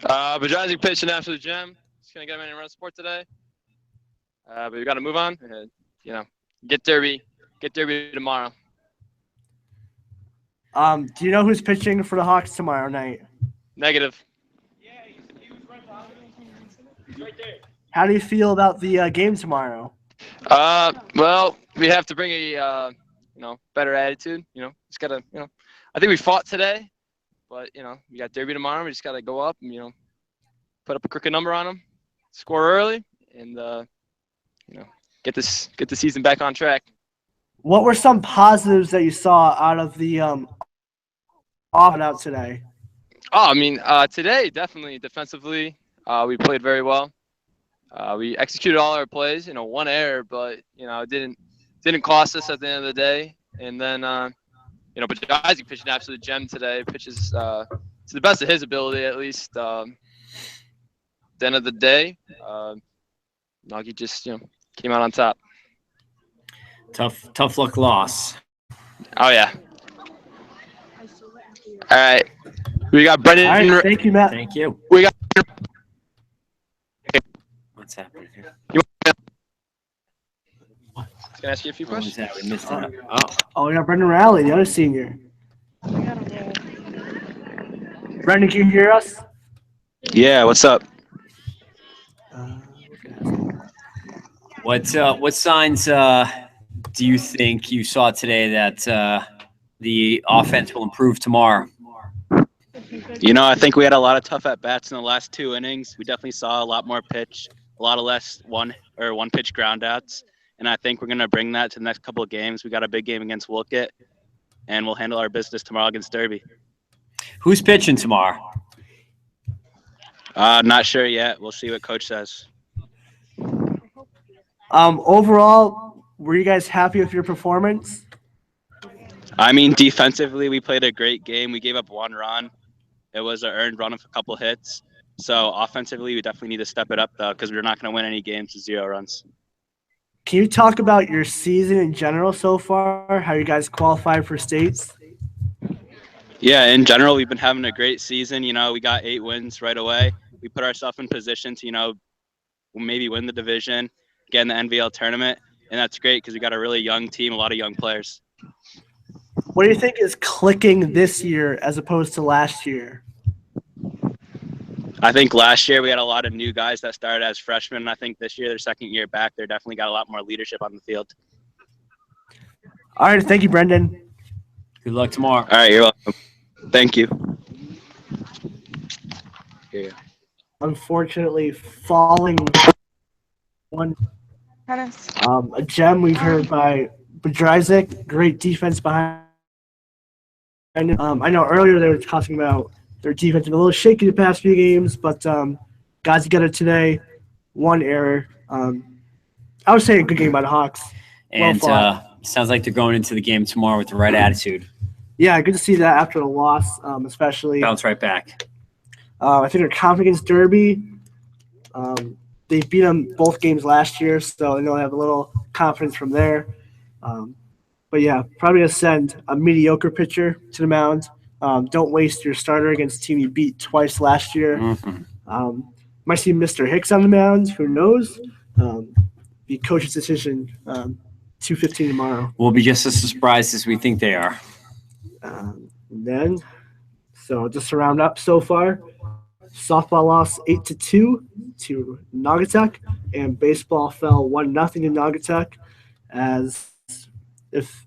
Bajazi pitched an absolute gem. Just gonna get him in and run support today. But we got to move on. Get Derby tomorrow. Do you know who's pitching for the Hawks tomorrow night? Negative. How do you feel about the game tomorrow? Well, we have to bring a better attitude. Just gotta I think we fought today, but we got Derby tomorrow. We just gotta go up and put up a crooked number on them, score early, and get the season back on track. What were some positives that you saw out of the out today? Oh, I mean, today definitely defensively, we played very well. We executed all our plays. One error, but it didn't cost us at the end of the day. And then but Isaac pitched an absolute gem today. Pitches to the best of his ability, at least. At the end of the day, Nagy just came out on top. Tough luck loss. Oh yeah. All right, we got Brendan. All right, thank you, Matt. Thank you. We got. What's happening here? Can I ask you a few What was questions? that? We missed that. Oh, we got Brendan Rowley, the other senior. Brendan, can you hear us? Yeah, what's up? What signs do you think you saw today that the offense will improve tomorrow? I think we had a lot of tough at-bats in the last 2 innings. We definitely saw a lot more pitch, a lot of less one-pitch groundouts, and I think we're going to bring that to the next couple of games. We got a big game against Wolcott, and we'll handle our business tomorrow against Derby. Who's pitching tomorrow? Not sure yet. We'll see what Coach says. Overall, were you guys happy with your performance? I mean, defensively, we played a great game. We gave up 1 run. It was an earned run with a couple hits. So offensively, we definitely need to step it up, though, because we're not going to win any games with 0 runs. Can you talk about your season in general so far? How you guys qualified for states? Yeah, in general, we've been having a great season. We got 8 wins right away. We put ourselves in position to, maybe win the division, get in the NVL tournament, and that's great because we got a really young team, a lot of young players. What do you think is clicking this year as opposed to last year? I think last year we had a lot of new guys that started as freshmen. And I think this year, their second year back, they're definitely got a lot more leadership on the field. All right. Thank you, Brendan. Good luck tomorrow. All right. You're welcome. Thank you. Yeah. Unfortunately, falling one. A gem we've heard by Bedrizik. Great defense behind. I know earlier they were talking about their defense been a little shaky the past few games, but got together today. One error. I would say a good game by the Hawks. And sounds like they're going into the game tomorrow with the right attitude. Yeah, good to see that after the loss, especially. Bounce right back. I think they're confident against Derby. They beat them both games last year, so I know they have a little confidence from there. But yeah, probably going to send a mediocre pitcher to the mound. Don't waste your starter against a team you beat twice last year. Mm-hmm. Might see Mr. Hicks on the mound. Who knows? Be coach's decision. 2:15 tomorrow. We'll be just as surprised as we think they are. So just to round up so far, softball lost 8-2 to Naugatuck, and baseball fell 1-0 to Naugatuck. As if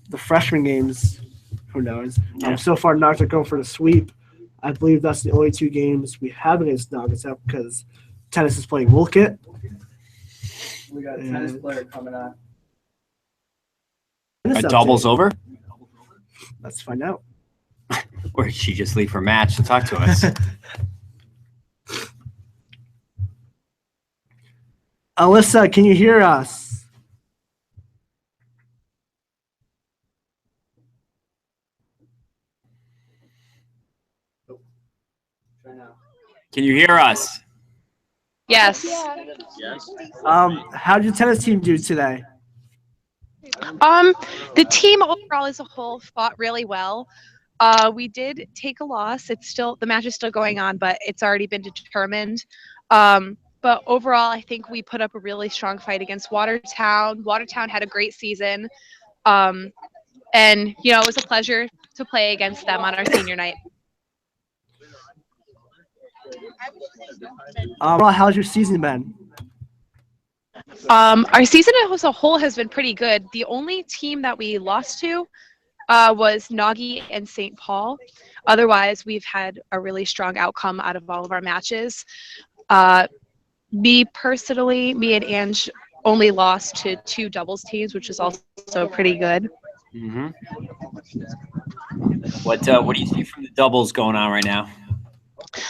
the freshman games, who knows? Yeah. So far, Naugatuck going for the sweep. I believe that's the only two games we have against Naugatuck because tennis is playing Wolcott. We got a tennis player coming on. A double's over? Let's find out. Or did she just leave her match to talk to us? Alyssa, can you hear us? Can you hear us? Yes. Yes. How did your tennis team do today? The team overall as a whole fought really well. We did take a loss. The match is still going on, but it's already been determined. But overall, I think we put up a really strong fight against Watertown. Watertown had a great season. And, it was a pleasure to play against them on our senior night. How's your season been? Our season as a whole has been pretty good. The only team that we lost to was Naughty and St. Paul. Otherwise, we've had a really strong outcome out of all of our matches. Me and Ange only lost to 2 doubles teams, which is also pretty good. Mm-hmm. What do you see from the doubles going on right now?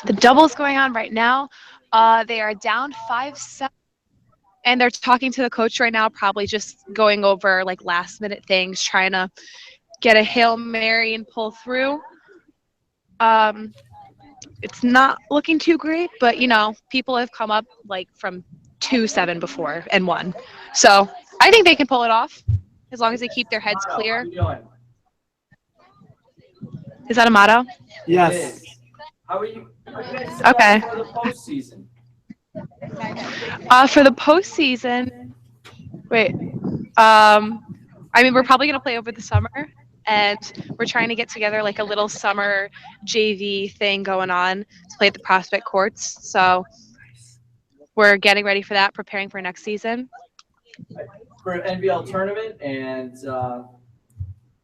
The doubles going on right now, they are down 5-7. And they're talking to the coach right now, probably just going over like last minute things, trying to get a Hail Mary and pull through. It's not looking too great, but people have come up like from 2-7 before and won. So I think they can pull it off as long as they keep their heads clear. Is that Amato? Yes. How are you? Okay. For the postseason. For the postseason, we're probably going to play over the summer, and we're trying to get together like a little summer JV thing going on to play at the Prospect Courts. So we're getting ready for that, preparing for next season. For NVL tournament and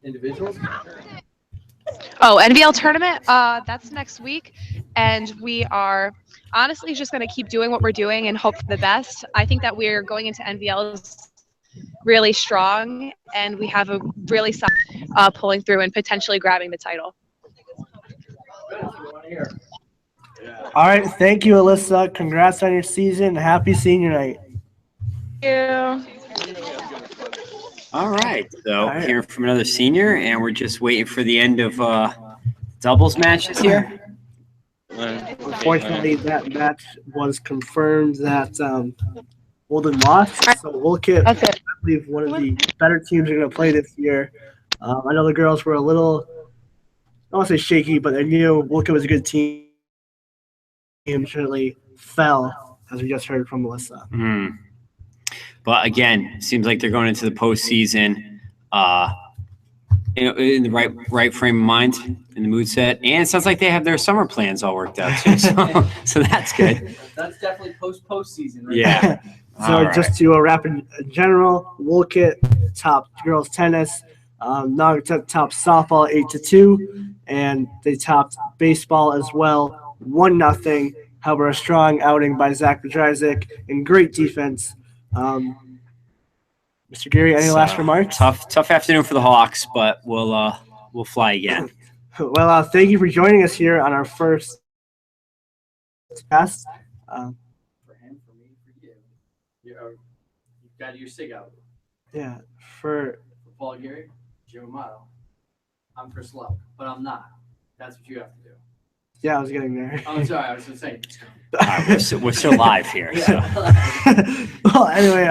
individuals? Oh, NVL tournament, that's next week, and we are honestly just going to keep doing what we're doing and hope for the best. I think that we're going into NVLs really strong, and we have a really solid pulling through and potentially grabbing the title. All right, thank you, Alyssa. Congrats on your season. Happy senior night. Thank you. All right, so hearing from another senior, and we're just waiting for the end of doubles matches here. Unfortunately, that match was confirmed that Walden lost. So Wolcott, I believe, one of the better teams are going to play this year. I know the girls were a little, I don't want to say shaky, but they knew Wolcott was a good team. Unfortunately, fell as we just heard from Melissa. But again, seems like they're going into the postseason in the right frame of mind, in the mood set, and it sounds like they have their summer plans all worked out too. So that's good. That's definitely postseason. Right? Yeah. So just to wrap in general, Wolcott top girls tennis, Nog top softball 8-2, and they topped baseball as well 1-0. However, a strong outing by Zach Bedrzyk and great defense. Mr. Geary, any last remarks? Tough afternoon for the Hawks, but we'll fly again. Well, thank you for joining us here on our first test. For him, for me, for you. You've got your sig out. Yeah, for Paul Geary, Jim Amato. I'm Chris Lowe, but I'm not. That's what you have to do. Yeah, I was getting there. I'm sorry, I was just saying. We're still live here. So. Well, anyway,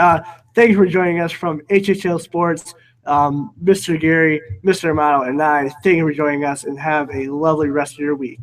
thank you for joining us from HHL Sports. Mr. Geary, Mr. Amato, and I, thank you for joining us, and have a lovely rest of your week.